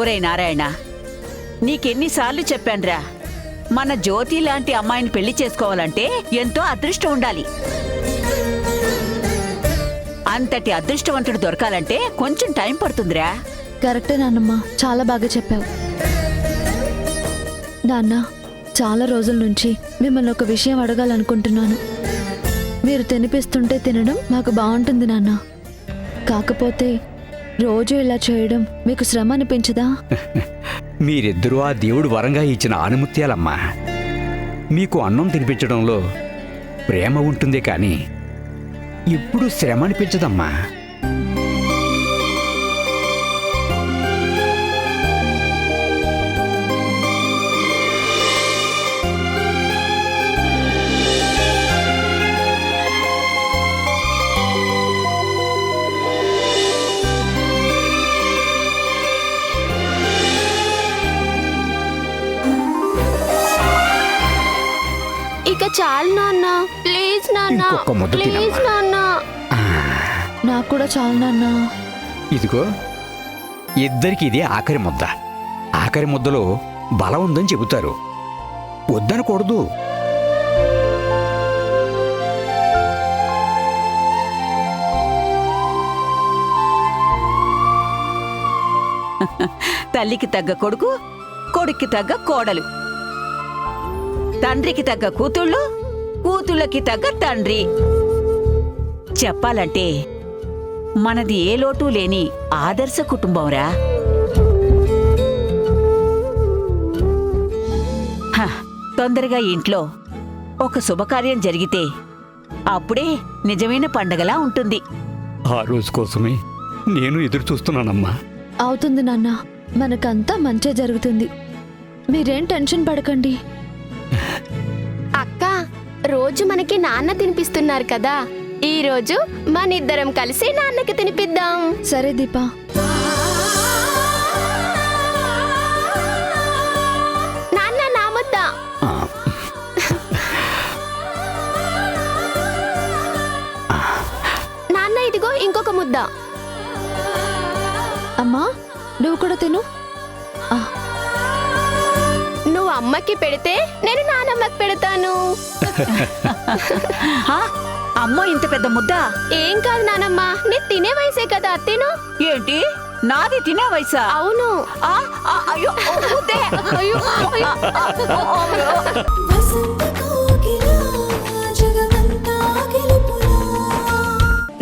ఒరే నారాయణ, నీకెన్నిసార్లు చెప్పాన్రా, మన జ్యోతి లాంటి అమ్మాయిని పెళ్లి చేసుకోవాలంటే ఎంతో అదృష్టం ఉండాలి. అంతటి అదృష్టవంతుడు దొరకాలంటే కొంచెం టైం పడుతుందిరా. కరెక్టే నాన్నమ్మ, చాలా బాగా చెప్పావు. నాన్న, చాలా రోజుల నుంచి మిమ్మల్ని ఒక విషయం అడగాలనుకుంటున్నాను. మీరు తినిపిస్తుంటే తినడం మాకు బాగుంటుంది నాన్న. కాకపోతే రోజు ఇలా చేయడం మీకు శ్రమ అనిపించదా? మీరిద్దరూ ఆ దేవుడు వరంగా ఇచ్చిన ఆనుమత్యాలమ్మా. మీకు అన్నం తినిపించడంలో ప్రేమ ఉంటుందే కానీ ఇప్పుడు శ్రమ అనిపించదమ్మా. ఇక చాలు నాన్న, ప్లీజ్ నాన్న, ఇంకొక ముద్ద ప్లీజ్ తినమ్మా. నాన్న. నాకు కూడా చాలు నాన్న. ఇదిగో, ఇద్దరికి ఇది ఆఖరి ముద్ద. ఆఖరి ముద్దలో బలం ఉందని చెబుతారు, వద్దనకూడదు. తల్లికి తగ్గ కొడుకు, కొడుక్కి తగ్గ కోడలు, తండ్రికి తగ్గ కూతుళ్ళు, కూతుళ్ళకి తగ్గ తండ్రి. చెప్పాలంటే మనది ఏ లోటు లేని ఆదర్శ కుటుంబంరా. తొందరగా ఇంట్లో ఒక శుభకార్యం జరిగితే అప్పుడే నిజమైన పండగలా ఉంటుంది. ఆ రోజు కోసమే నేను ఎదురు చూస్తున్నానమ్మా. అవుతుంది నాన్న, మనకంతా మంచే జరుగుతుంది. మీరేం టెన్షన్ పడకండి. అక్క, రోజు మనకి నాన్న తినిపిస్తున్నారు కదా, ఈ రోజు మనిద్దరం కలిసి నాన్నకి తినిపిద్దాం. సరే దీపా. ఇంకొక ముద్ద. అమ్మా నువ్వు కూడా తిను. నువ్వు అమ్మకి పెడితే నేను నానమ్మకి పెడతాను. అమ్మో ఇంత పెద్ద ముద్ద. ఏం కాదు నానమ్మ, నీ తినే వయసే కదా, తిను. ఏంటి నాది తినే వయసా? అవును. అయ్యో ముద్దే. అయ్యో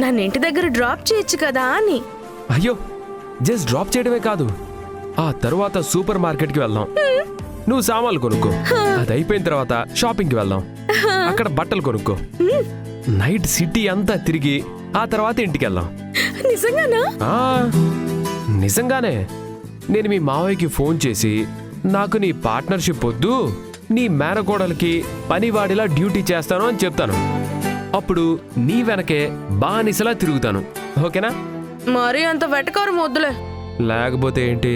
నన్ను ఇంటి దగ్గర డ్రాప్ చేయొచ్చు కదా అని. అయ్యో జస్ట్ డ్రాప్ చేయడమే కాదు, ఆ తరువాత సూపర్ మార్కెట్కి వెళ్దాం. నువ్వు సామాన్లు కొనుక్కో, అది అయిపోయిన తర్వాత షాపింగ్కి వెళ్దాం. అక్కడ బట్టలు కొనుక్కో, నైట్ సిటీ అంతా తిరిగి ఆ తర్వాత ఇంటికి వెళ్దాం. నిజంగానా? నిజంగానే. నేను మీ మావయ్యకి ఫోన్ చేసి నాకు నీ పార్ట్నర్షిప్ వద్దు, నీ మేనకోడలికి పనివాడిలా డ్యూటీ చేస్తాను అని చెప్తాను. అప్పుడు నీ వెనకే బానిసలా తిరుగుతాను. ఓకేనా? మరి అంత వెటకారం వద్దులే. లేకపోతే ఏంటి,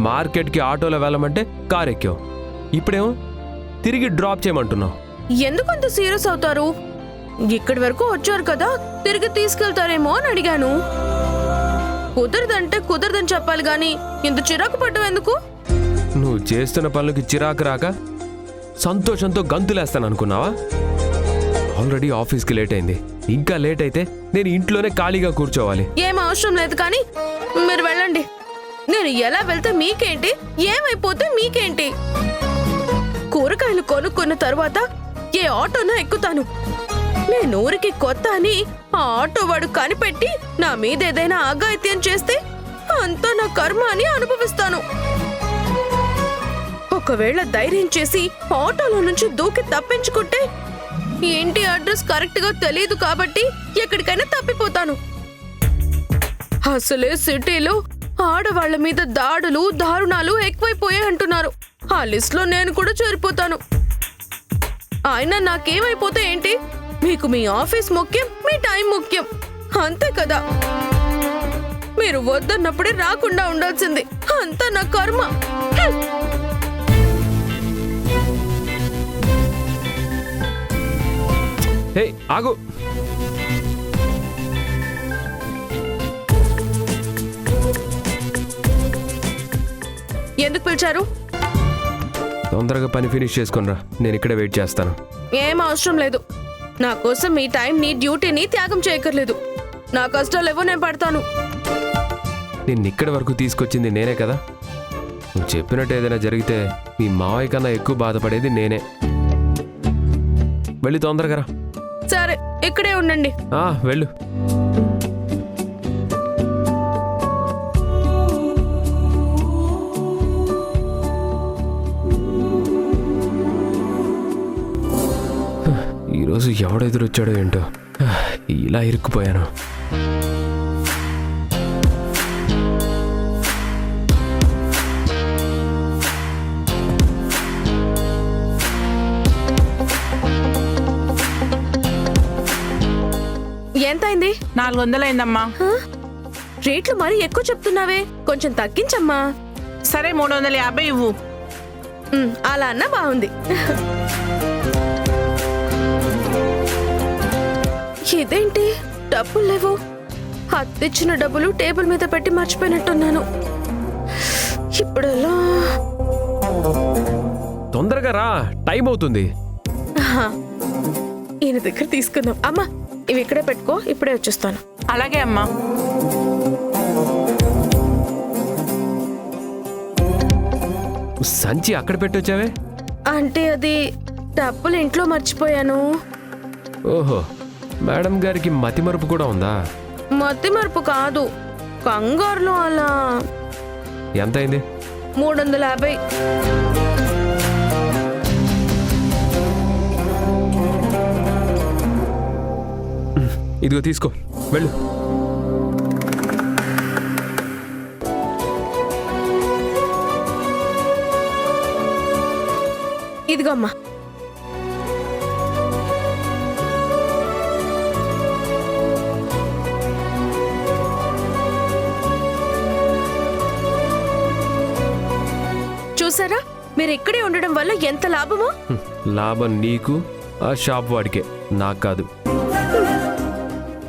మార్కెట్కి ఆటోలో వెళ్ళమంటే కార్ ఎక్కావు, ఇప్పుడేమో తిరిగి డ్రాప్ చేయమంటున్నావు. ఎందుకు అంత సీరియస్ అవుతారు? ఇక్కడి వరకు వచ్చారు కదా, తిరిగి తీసుకెళ్తారేమో అని అడిగాను. కుదరదంటే కుదరదని చెప్పాలి గాని ఇంత చిరాకు పడ్డం ఎందుకు? నువ్వు చేస్తున్న పనులకి చిరాకు రాక సంతోషంతో గంతులేస్తాను అనుకున్నావా? ఆల్రెడీ ఆఫీస్కి లేట్ అయింది, ఇంకా లేట్ అయితే నేను ఇంట్లోనే ఖాళీగా కూర్చోవాలి. ఏం అవసరం లేదు కానీ మీరు వెళ్ళండి. నేను ఎలా వెళ్తే మీకేంటి, ఏమైపోతే మీకేంటి? కూరగాయలు కొనుక్కున్న తర్వాత ఏ ఆటోనో ఎక్కుతాను. నేను ఊరికి కొత్త అని ఆ ఆటో వాడు కనిపెట్టి నా మీద ఏదైనా అఘాయిత్యం చేస్తే అంతా నా కర్మ అని అనుభవిస్తాను. ఒకవేళ ధైర్యం చేసి ఆటోలో నుంచి దూకి తప్పించుకుంటే ఇంటి అడ్రస్ కరెక్ట్ గా తెలియదు కాబట్టి ఎక్కడికైనా తప్పిపోతాను. అసలే సిటీలో ఆడవాళ్ల మీద దాడులు దారుణాలు ఎక్కువైపోయాయి అంటున్నారు. ఆ లిస్ట్ లో నేను కూడా చేరిపోతాను. అయినా నాకేమైపోతే ఏంటి? మీకు మీ ఆఫీస్ ముఖ్యం, మీ టైం ముఖ్యం, అంతే కదా. మీరు వద్దన్నప్పుడే రాకుండా ఉండాల్సింది, అంతా నా కర్మ. హే ఆగు, ఎందుకు పిలిచారు? తొందరగా పని ఫినిష్ చేసుకునిరా, నేను ఇక్కడే వెయిట్ చేస్తాను. ఏం అవసరం లేదు. నా కోసం మీ టైంని డ్యూటీని త్యాగం చేయక్కర్లేదు. నా కష్టాలేవో నేను పడతాను. నిన్ను ఇక్కడి వరకు తీసుకొచ్చింది నేనే కదా. నువ్వు చెప్పినట్టు ఏదైనా జరిగితే మీ మావయ్య కన్నా ఎక్కువ బాధపడేది నేనే. వెళ్ళి తొందరగా రా. సరే ఇక్కడే ఉండండి. వెళ్ళు. ఈరోజు ఎవడెదురొచ్చాడో ఏంటో, ఇలా ఇరుక్కుపోయాను. ఎంతైంది? 400 అయిందమ్మా. రేట్లు మరీ ఎక్కువ చెప్తున్నావే, కొంచెం తగ్గించమ్మా. సరే 350 ఇవ్వు. అలా అన్నా బాగుంది. ఇదేంటి డబ్బులు లేవు? అత్తిచ్చిన డబ్బులు టేబుల్ మీద పెట్టి మర్చిపోయినట్టున్నాను. ఇప్పుడెలా? తొందరగా రా, టైం అవుతుంది. ఈయన దగ్గర తీసుకుందాం. అమ్మా ఇవి ఇక్కడే పెట్టుకో, ఇప్పుడే వచ్చేస్తాను. అలాగే అమ్మా. సంచి అక్కడ పెట్టొచ్చావే? అంటే అది డబ్బులు ఇంట్లో మర్చిపోయాను. ఓహో, మేడం గారికి మతిమరుపు కూడా ఉందా? మతిమరుపు కాదు, కంగారులో అలా. ఎంతైంది? 350. ఇదిగో తీసుకో, వెళ్ళు. ఇదిగో అమ్మా. చూసారా, మీరు ఇక్కడే ఉండడం వల్ల ఎంత లాభమో. లాభం నీకు, ఆ షాప్ వాడికే, నాకు కాదు.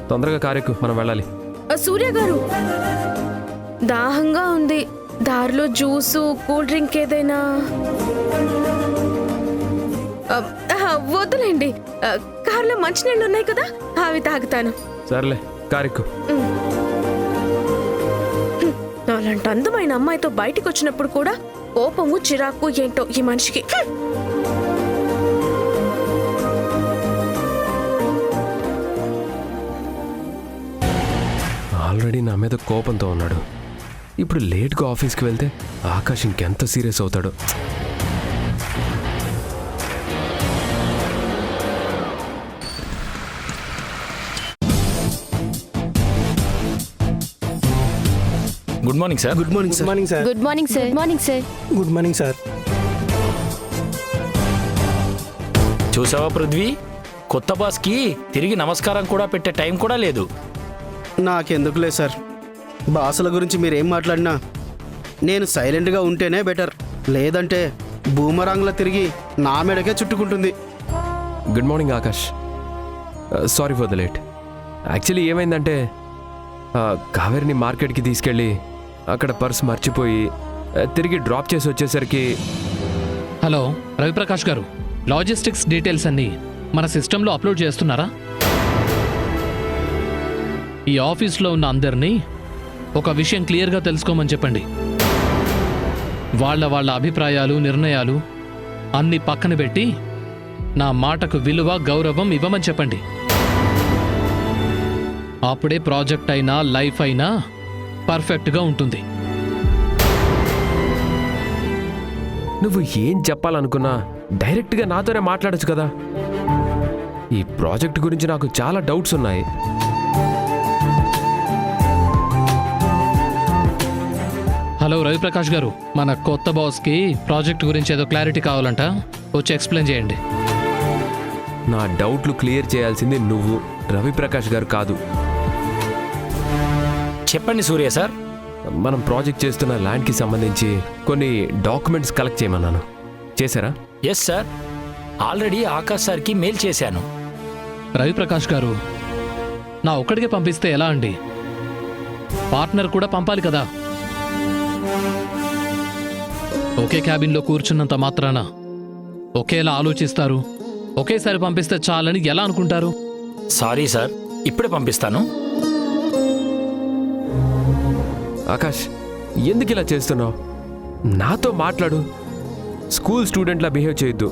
తొందరగా కారెక్కు, మనం వెళ్ళాలి. సూర్య గారు, దాహంగా ఉంది. దారిలో జ్యూసు, కూల్ డ్రింక్ ఏదైనా? వద్దులేండి, కారులో మంచినీళ్ళు ఉన్నాయి కదా, అవి తాగుతాను. సర్లే కారెక్కు. అలాంటి అందమైన అమ్మాయితో బయటికి వచ్చినప్పుడు కూడా కోపము, చిరాకు ఏంటో ఈ మనిషికి. ఆల్రెడీ నా మీద కోపంతో ఉన్నాడు. ఇప్పుడు లేట్గా ఆఫీస్కి వెళ్తే ఆకాష్ ఇంకెంత సీరియస్ అవుతాడో. Good morning sir. Good morning sir. Good morning sir. Good morning sir. Good morning sir. చూసావా పృథ్వీ, కొత్త బాస్కి తిరిగి నమస్కారం కూడా పెట్టే టైం కూడా లేదు. నాకెందుకులే సార్, బాసుల గురించి మీరేం మాట్లాడినా నేను సైలెంట్గా ఉంటేనే బెటర్. లేదంటే బూమరాంగ్లా తిరిగి నా మెడకే చుట్టుకుంటుంది. Good morning Akash. Sorry for the late. Actually ఏమైందంటే కావేరిని మార్కెట్కి తీసుకెళ్ళి అక్కడ పర్స్ మర్చిపోయి తిరిగి డ్రాప్ చేసి వచ్చేసరికి. హలో రవిప్రకాష్ గారు, లాజిస్టిక్స్ డీటెయిల్స్ అన్నీ మన సిస్టంలో అప్లోడ్ చేస్తున్నారా? ఈ ఆఫీస్లో ఉన్న అందరినీ ఒక విషయం క్లియర్గా తెలుసుకోమని చెప్పండి. వాళ్ళ అభిప్రాయాలు, నిర్ణయాలు అన్నీ పక్కన పెట్టి నా మాటకు విలువ, గౌరవం ఇవ్వమని చెప్పండి. అప్పుడే ప్రాజెక్ట్ అయినా లైఫ్ అయినా పర్ఫెక్ట్గా ఉంటుంది. నువ్వు ఏం చెప్పాలనుకున్నా డైరెక్ట్గా నాతోనే మాట్లాడచ్చు కదా. ఈ ప్రాజెక్ట్ గురించి నాకు చాలా డౌట్స్ ఉన్నాయి. హలో రవిప్రకాష్ గారు, మన కొత్త బాస్కి ప్రాజెక్ట్ గురించి ఏదో క్లారిటీ కావాలంట, వచ్చి ఎక్స్ప్లెయిన్ చేయండి. నా డౌట్లు క్లియర్ చేయాల్సింది నువ్వు, రవిప్రకాష్ గారు కాదు. చెప్పండి సూర్య సార్. మనం ప్రాజెక్ట్ చేస్తున్న ల్యాండ్కి సంబంధించి కొన్ని డాక్యుమెంట్స్ కలెక్ట్ చేయమన్నాను. చేశారా? ఎస్ సార్, ఆల్రెడీ ఆకాష్ సార్కి మెయిల్ చేశాను. రవిప్రకాష్ గారు, నా ఒక్కడికే పంపిస్తే ఎలా అండి? పార్ట్నర్ కూడా పంపాలి కదా. ఒకే క్యాబిన్లో కూర్చున్నంత మాత్రాన ఒకేలా ఆలోచిస్తారు. ఒకేసారి పంపిస్తే చాలని ఎలా అనుకుంటారు? సారీ సార్, ఇప్పుడే పంపిస్తాను. ఆకాష్, ఎందుకు ఇలా చేస్తున్నావు? నాతో మాట్లాడు. స్కూల్ స్టూడెంట్లా బిహేవ్ చేయొద్దు.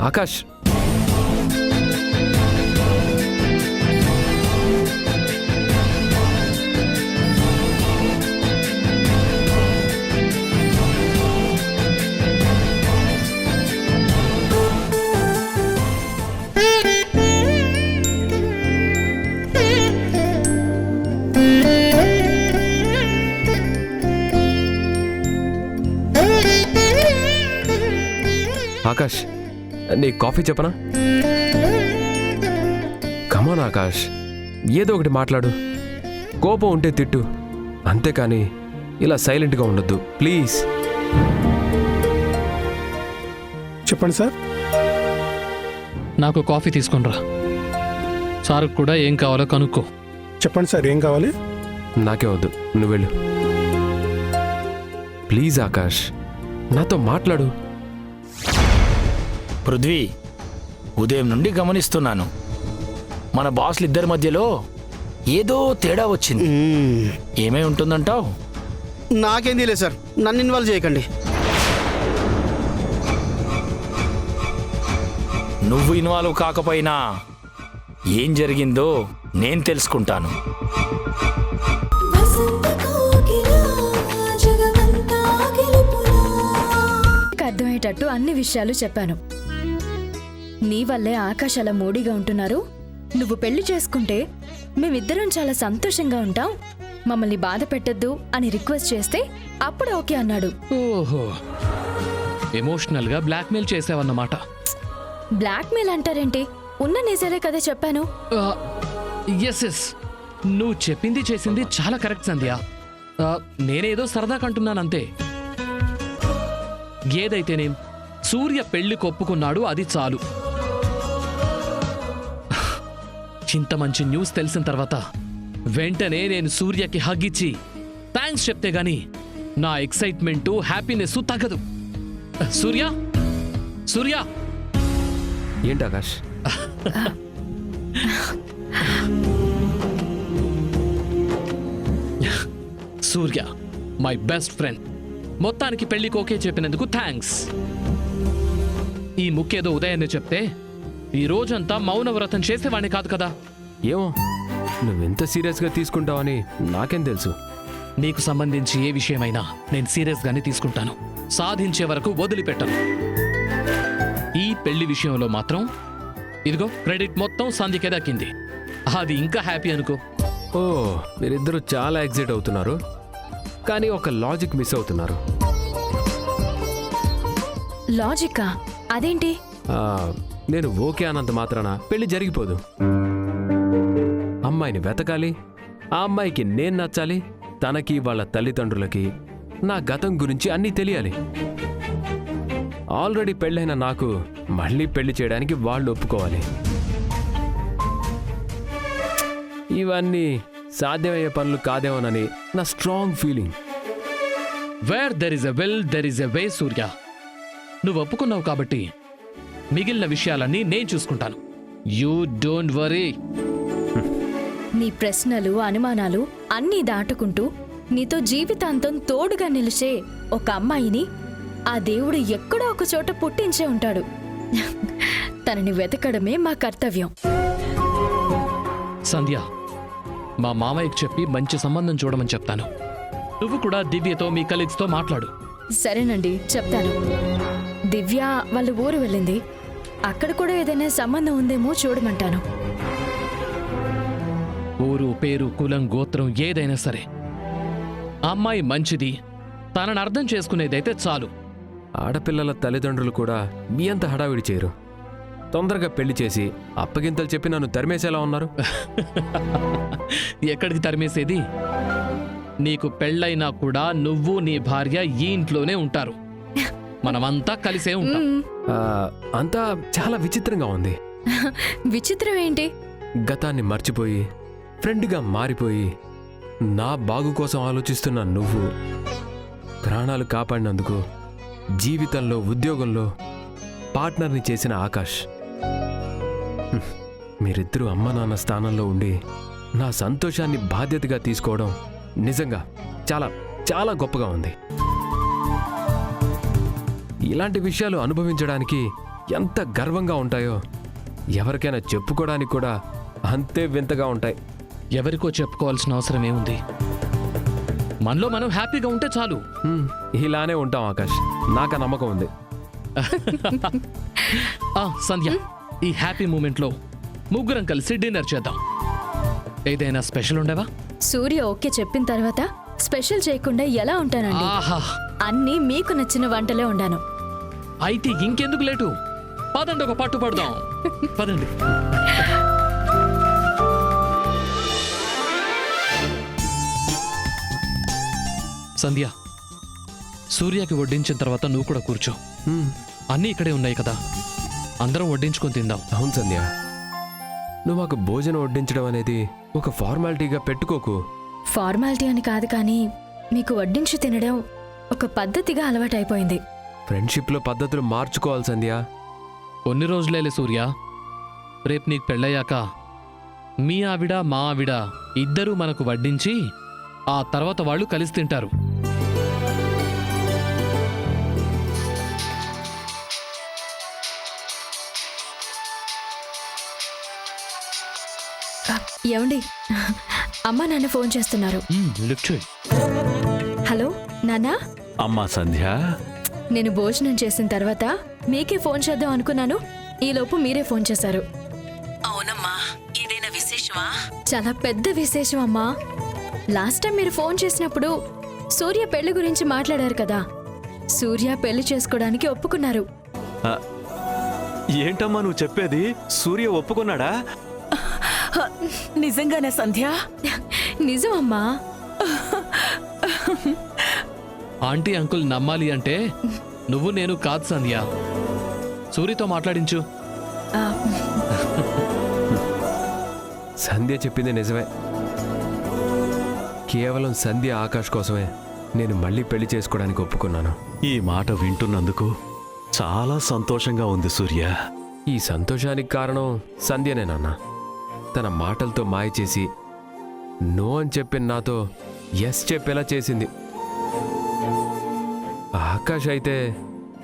ఆకాష్, ఆకాష్, నీ కాఫీ చెప్పనా? కమాన్ ఆకాష్, ఏదో ఒకటి మాట్లాడు. కోపం ఉంటే తిట్టు, అంతేకాని ఇలా సైలెంట్గా ఉండొద్దు ప్లీజ్. చెప్పండి సార్. నాకు కాఫీ తీసుకునిరా. సార్కు కూడా ఏం కావాలో కనుక్కో. చెప్పండి సార్, ఏం కావాలి? నాకే వద్దు, నువ్వు వెళ్ళు ప్లీజ్. ఆకాష్, నాతో మాట్లాడు. పృథ్వీ, ఉదయం నుండి గమనిస్తున్నాను, మన బాస్లు ఇద్దరి మధ్యలో ఏదో తేడా వచ్చింది. ఏమై ఉంటుందంటావు? నాకేం తెలియదు సార్, నన్ను ఇన్వాల్వ్ చేయకండి. నువ్వు ఇన్వాల్వ్ కాకపోయినా ఏం జరిగిందో నేను తెలుసుకుంటాను. అర్థమయ్యేటట్టు అన్ని విషయాలు చెప్పాను. నీ వల్లే ఆకాష్ అలా మూడీగా ఉంటున్నారు. నువ్వు పెళ్లి చేసుకుంటే మేమిద్దరం చాలా సంతోషంగా ఉంటాం, మమ్మల్ని బాధ పెట్టద్దు అని రిక్వెస్ట్ చేస్తే అప్పుడు ఓకే అన్నాడు. ఓహో, ఎమోషనల్గా బ్లాక్మెయిల్ చేసావన్నమాట. బ్లాక్మెయిల్ అంటారేంటి? ఉన్న నిజాలే కదా చెప్పాను. ఎస్ ఎస్, నువ్వు చెప్పింది చేసింది చాలా కరెక్ట్ సంధ్య. నేనేదో సరదా కంటున్నానంతే. ఏదైతేనేం సూర్య పెళ్లి కొప్పుకున్నాడు, అది చాలు. ఇంత మంచి న్యూస్ తెలిసిన తర్వాత వెంటనే నేను సూర్యకి హగ్ ఇచ్చి థ్యాంక్స్ చెప్తే గాని నా ఎక్సైట్మెంటు హ్యాపీనెస్ తగ్గదు. సూర్య, సూర్య, ఏంటి ఆకాష్? సూర్య మై బెస్ట్ ఫ్రెండ్, మొత్తానికి పెళ్లికి ఓకే చెప్పినందుకు థ్యాంక్స్. ఈ ముఖ్యేదో ఉదయాన్నే చెప్తే ఈ రోజంతా మౌనవ్రతం చేసేవాడిని కాదు కదా. ఏమో నువ్వెంత సీరియస్గా తీసుకుంటావని నాకేం తెలుసు. నీకు సంబంధించి ఏ విషయమైనా నేను సీరియస్గానే తీసుకుంటాను, సాధించే వరకు వదిలిపెట్టను. ఈ పెళ్లి విషయంలో మాత్రం ఇదిగో క్రెడిట్ మొత్తం సంధ్యకే దక్కింది. అది ఇంకా హ్యాపీ అనుకో. ఓ, మీరిద్దరూ చాలా ఎగ్జైట్ అవుతున్నారు, కానీ ఒక లాజిక్ మిస్ అవుతున్నారు. లాజిక్కా? అదేంటి? నేను ఓకే అన్నంత మాత్రాన పెళ్లి జరిగిపోదు. అమ్మాయిని వెతకాలి, ఆ అమ్మాయికి నేను నచ్చాలి, తనకి వాళ్ళ తల్లిదండ్రులకి నా గతం గురించి అన్నీ తెలియాలి. ఆల్రెడీ పెళ్ళైన నాకు మళ్ళీ పెళ్లి చేయడానికి వాళ్ళు ఒప్పుకోవాలి. ఇవన్నీ సాధ్యమయ్యే పనులు కాదేమోనని నా strong feeling. Where there is a will there is a way. Surya, నువ్వు ఒప్పుకున్నావు కాబట్టి మిగిలిన విషయాలన్నీ నేను చూసుకుంటాను. You don't worry. నీ ప్రశ్నలు, అనుమానాలు అన్నీ దాటుకుంటూ నీతో జీవితాంతం తోడుగా నిలిచే ఒక అమ్మాయిని ఆ దేవుడు ఎక్కడో ఒక చోట పుట్టించే ఉంటాడు. తనని వెతకడమే మా కర్తవ్యం. సంధ్య, మా మామయ్యకి చెప్పి మంచి సంబంధం చూడమని చెప్తాను. నువ్వు కూడా దివ్యతో మీ కలీగ్స్తో మాట్లాడు. సరేనండి, చెప్తాను. దివ్య వాళ్ళ ఊరు వెళ్ళింది, అక్కడ కూడా ఏదైనా సంబంధం ఉందేమో చూడమంటాను. ఊరు, పేరు, కులం, గోత్రం ఏదైనా సరే అమ్మాయి మంచిది, తనని అర్థం చేసుకునేదైతే చాలు. ఆడపిల్లల తల్లిదండ్రులు కూడా మీ అంత హడావిడి చేయరు. తొందరగా పెళ్లి చేసి అప్పగింతలు చెప్పి నన్ను తరిమేసేలా ఉన్నారు. ఎక్కడికి తరిమేసేది? నీకు పెళ్ళైనా కూడా నువ్వు నీ భార్య ఈ ఇంట్లోనే ఉంటారు. మనమంతా కలిసే ఉంటాం. అంతా చాలా విచిత్రంగా ఉంది. విచిత్రం ఏంటి? గతాన్ని మర్చిపోయి ఫ్రెండ్గా మారిపోయి నా బాగు కోసం ఆలోచిస్తున్న నువ్వు ప్రాణాలు కాపాడినందుకు జీవితంలో, ఉద్యోగంలో పార్ట్నర్ని చేసిన ఆకాష్. మీరిద్దరూ అమ్మ నాన్న స్థానంలో ఉండి నా సంతోషాన్ని బాధ్యతగా తీసుకోవడం నిజంగా చాలా చాలా గొప్పగా ఉంది. ఇలాంటి విషయాలు అనుభవించడానికి ఎంత గర్వంగా ఉంటాయో ఎవరికైనా చెప్పుకోవడానికి కూడా అంతే వింతగా ఉంటాయి. ఎవరికో చెప్పుకోవాల్సిన అవసరం ఏముంది? మనలో మనం హ్యాపీగా ఉంటే చాలు. ఇలానే ఉంటాం ఆకాష్, నాకు ఆ నమ్మకం ఉంది. సంధ్య, ఈ హ్యాపీ మూమెంట్లో ముగ్గురం కలిసి డిన్నర్ చేద్దాం. ఏదైనా స్పెషల్ ఉండవా? సూర్య ఓకే చెప్పిన తర్వాత స్పెషల్ చేయకుండా ఎలా ఉంటానండి? అన్నీ మీకు నచ్చిన వంటలే ఉండాను. అయితే ఇంకెందుకు లేటు? పదండి, ఒక పట్టు పడదాం. పదండి. సంధ్య, సూర్యకి వడ్డించిన తర్వాత నువ్వు కూడా కూర్చో. అన్నీ ఇక్కడే ఉన్నాయి కదా, అందరం వడ్డించుకొని తిందాం. అవును సంధ్య, నువ్వు మాకు భోజనం వడ్డించడం అనేది ఒక ఫార్మాలిటీగా పెట్టుకోకు. ఫార్మాలిటీ అని కాదు, కానీ మీకు వడ్డించి తినడం ఒక పద్ధతిగా అలవాటైపోయింది. ఫ్రెండ్షిప్లో పద్ధతులు మార్చుకోవాలి సంధ్య. కొన్ని రోజులేలే సూర్య, రేపు నీకు పెళ్ళయ్యాక మీ ఆవిడ మా ఆవిడ ఇద్దరూ మనకు వడ్డించి ఆ తర్వాత వాళ్ళు కలిసి తింటారు. ఏమండి, అమ్మా నాన్న ఫోన్ చేస్తున్నారు. హలో నాన్నా. అమ్మా సంధ్య, నేను భోజనం చేసిన తర్వాత మీకే ఫోన్ చేద్దాం అనుకున్నాను, ఈలోపు మీరే ఫోన్ చేశారు. అవునమ్మా, ఏదైనా విశేషమా? చాలా పెద్ద విశేషం అమ్మా. లాస్ట్ టైం మీరు ఫోన్ చేసినప్పుడు సూర్య పెళ్లి గురించి మాట్లాడారు కదా. సూర్య పెళ్లి చేసుకోవడానికి ఒప్పుకున్నారు. ఏంటమ్మా నువ్వు చెప్పేది? సూర్య ఒప్పుకున్నాడా? నిజంగానే సంధ్య? నిజం అమ్మా. ఆంటీ అంకుల్ నమ్మాలి అంటే నువ్వు నేను కాదు సంధ్య, సూర్యతో మాట్లాడించు. సంధ్య చెప్పింది నిజమే. కేవలం సంధ్య ఆకాష్ కోసమే నేను మళ్ళీ పెళ్లి చేసుకోవడానికి ఒప్పుకున్నాను. ఈ మాట వింటున్నందుకు చాలా సంతోషంగా ఉంది సూర్య. ఈ సంతోషానికి కారణం సంధ్యనే నాన్న. తన మాటలతో మాయ చేసి నో అని చెప్పిన నాతో ఎస్ చెప్పేలా చేసింది. ఆకాష్ అయితే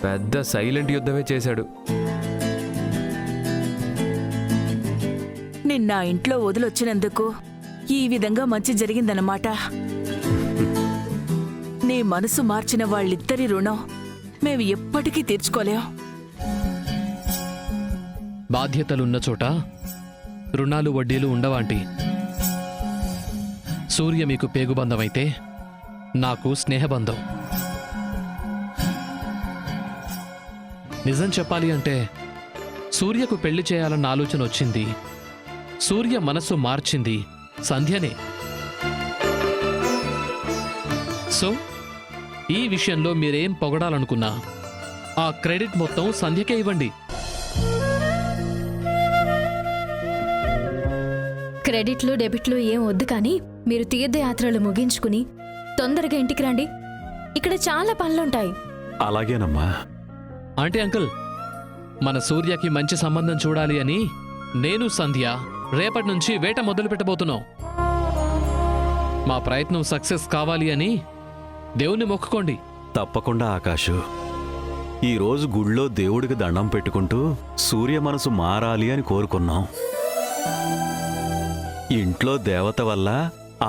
పెద్ద సైలెంట్ యుద్ధమే చేశాడు. నిన్న ఇంట్లో వదిలొచ్చినందుకు ఈ విధంగా మంచి జరిగిందన్నమాట. నీ మనసు మార్చిన వాళ్ళిద్దరి రుణం మేము ఎప్పటికీ తీర్చుకోలేం. బాధ్యతలున్న చోట రుణాలు వడ్డీలు ఉండవాంటి. సూర్య మీకు పేగుబంధమైతే నాకు స్నేహబంధం. నిజం చెప్పాలి అంటే సూర్యకు పెళ్లి చేయాలన్న ఆలోచన వచ్చింది, సూర్య మనస్సు మార్చింది సంధ్యనే. సో ఈ విషయంలో మీరేం పొగడాలనుకున్నా ఆ క్రెడిట్ మొత్తం సంధ్యకే ఇవ్వండి. క్రెడిట్లు డెబిట్లు ఏం వద్దు కానీ మీరు తీర్థయాత్రలు ముగించుకుని తొందరగా ఇంటికి రండి. ఇక్కడ చాలా పనులుంటాయి. అలాగేనమ్మా. ఆంటీ అంకుల్, మన సూర్యకి మంచి సంబంధం చూడాలి అని నేను సంధ్య రేపటి నుంచి వేట మొదలు పెట్టబోతున్నాం. మా ప్రయత్నం సక్సెస్ కావాలి అని దేవుణ్ణి మొక్కుకోండి. తప్పకుండా ఆకాషు. ఈరోజు గుళ్ళో దేవుడికి దండం పెట్టుకుంటూ సూర్య మనసు మారాలి అని కోరుకున్నాం. ఇంట్లో దేవత వల్ల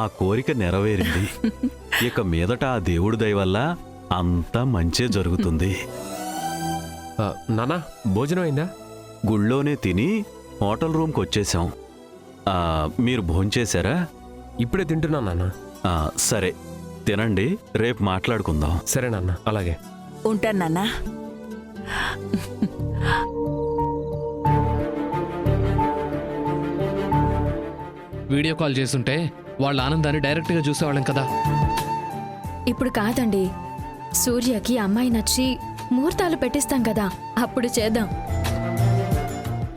ఆ కోరిక నెరవేరింది. ఇక మీదట ఆ దేవుడి దయ వల్ల అంతా మంచే జరుగుతుంది. నానా భోజనం అయిందా? గుళ్ళోనే తిని హోటల్ రూమ్కి వచ్చేసాం. మీరు భోంచేశారా? ఇప్పుడే తింటున్నా నాన్న. సరే తినండి, రేపు మాట్లాడుకుందాం. సరే నాన్న, అలాగే. ఉంటాను నాన్న. వీడియో కాల్ చేస్తుంటే వాళ్ళ ఆనందాన్ని డైరెక్ట్గా చూసేవాళ్ళం కదా. ఇప్పుడు కాదండి, సూర్యకి అమ్మాయి నచ్చి ముహూర్తాలు పెట్టిస్తాం కదా, అప్పుడు చేద్దాం.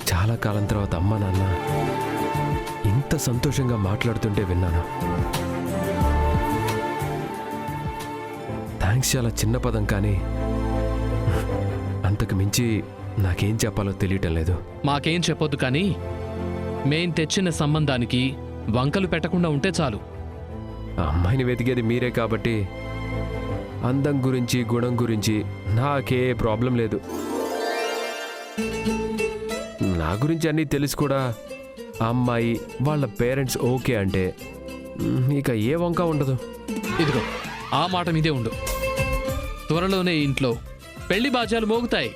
చాలా కాలం తర్వాత అమ్మా నాన్న ఇంత సంతోషంగా మాట్లాడుతుంటే విన్నాను. థ్యాంక్స్ చాలా చిన్న పదం, కానీ అంతకు మించి నాకేం చెప్పాలో తెలియటం లేదు. మాకేం చెప్పొద్దు, కానీ మేం తెచ్చిన సంబంధానికి వంకలు పెట్టకుండా ఉంటే చాలు. ఆ అమ్మాయిని వెతికేది మీరే కాబట్టి అందం గురించి గుణం గురించి నాకే ప్రాబ్లం లేదు. నా గురించి అన్నీ తెలిసి కూడా ఆ అమ్మాయి వాళ్ళ పేరెంట్స్ ఓకే అంటే ఇక ఏ వంక ఉండదు. ఇదిగో ఆ మాట మీదే ఉండు. త్వరలోనే ఇంట్లో పెళ్లి బాజాలు మోగుతాయి.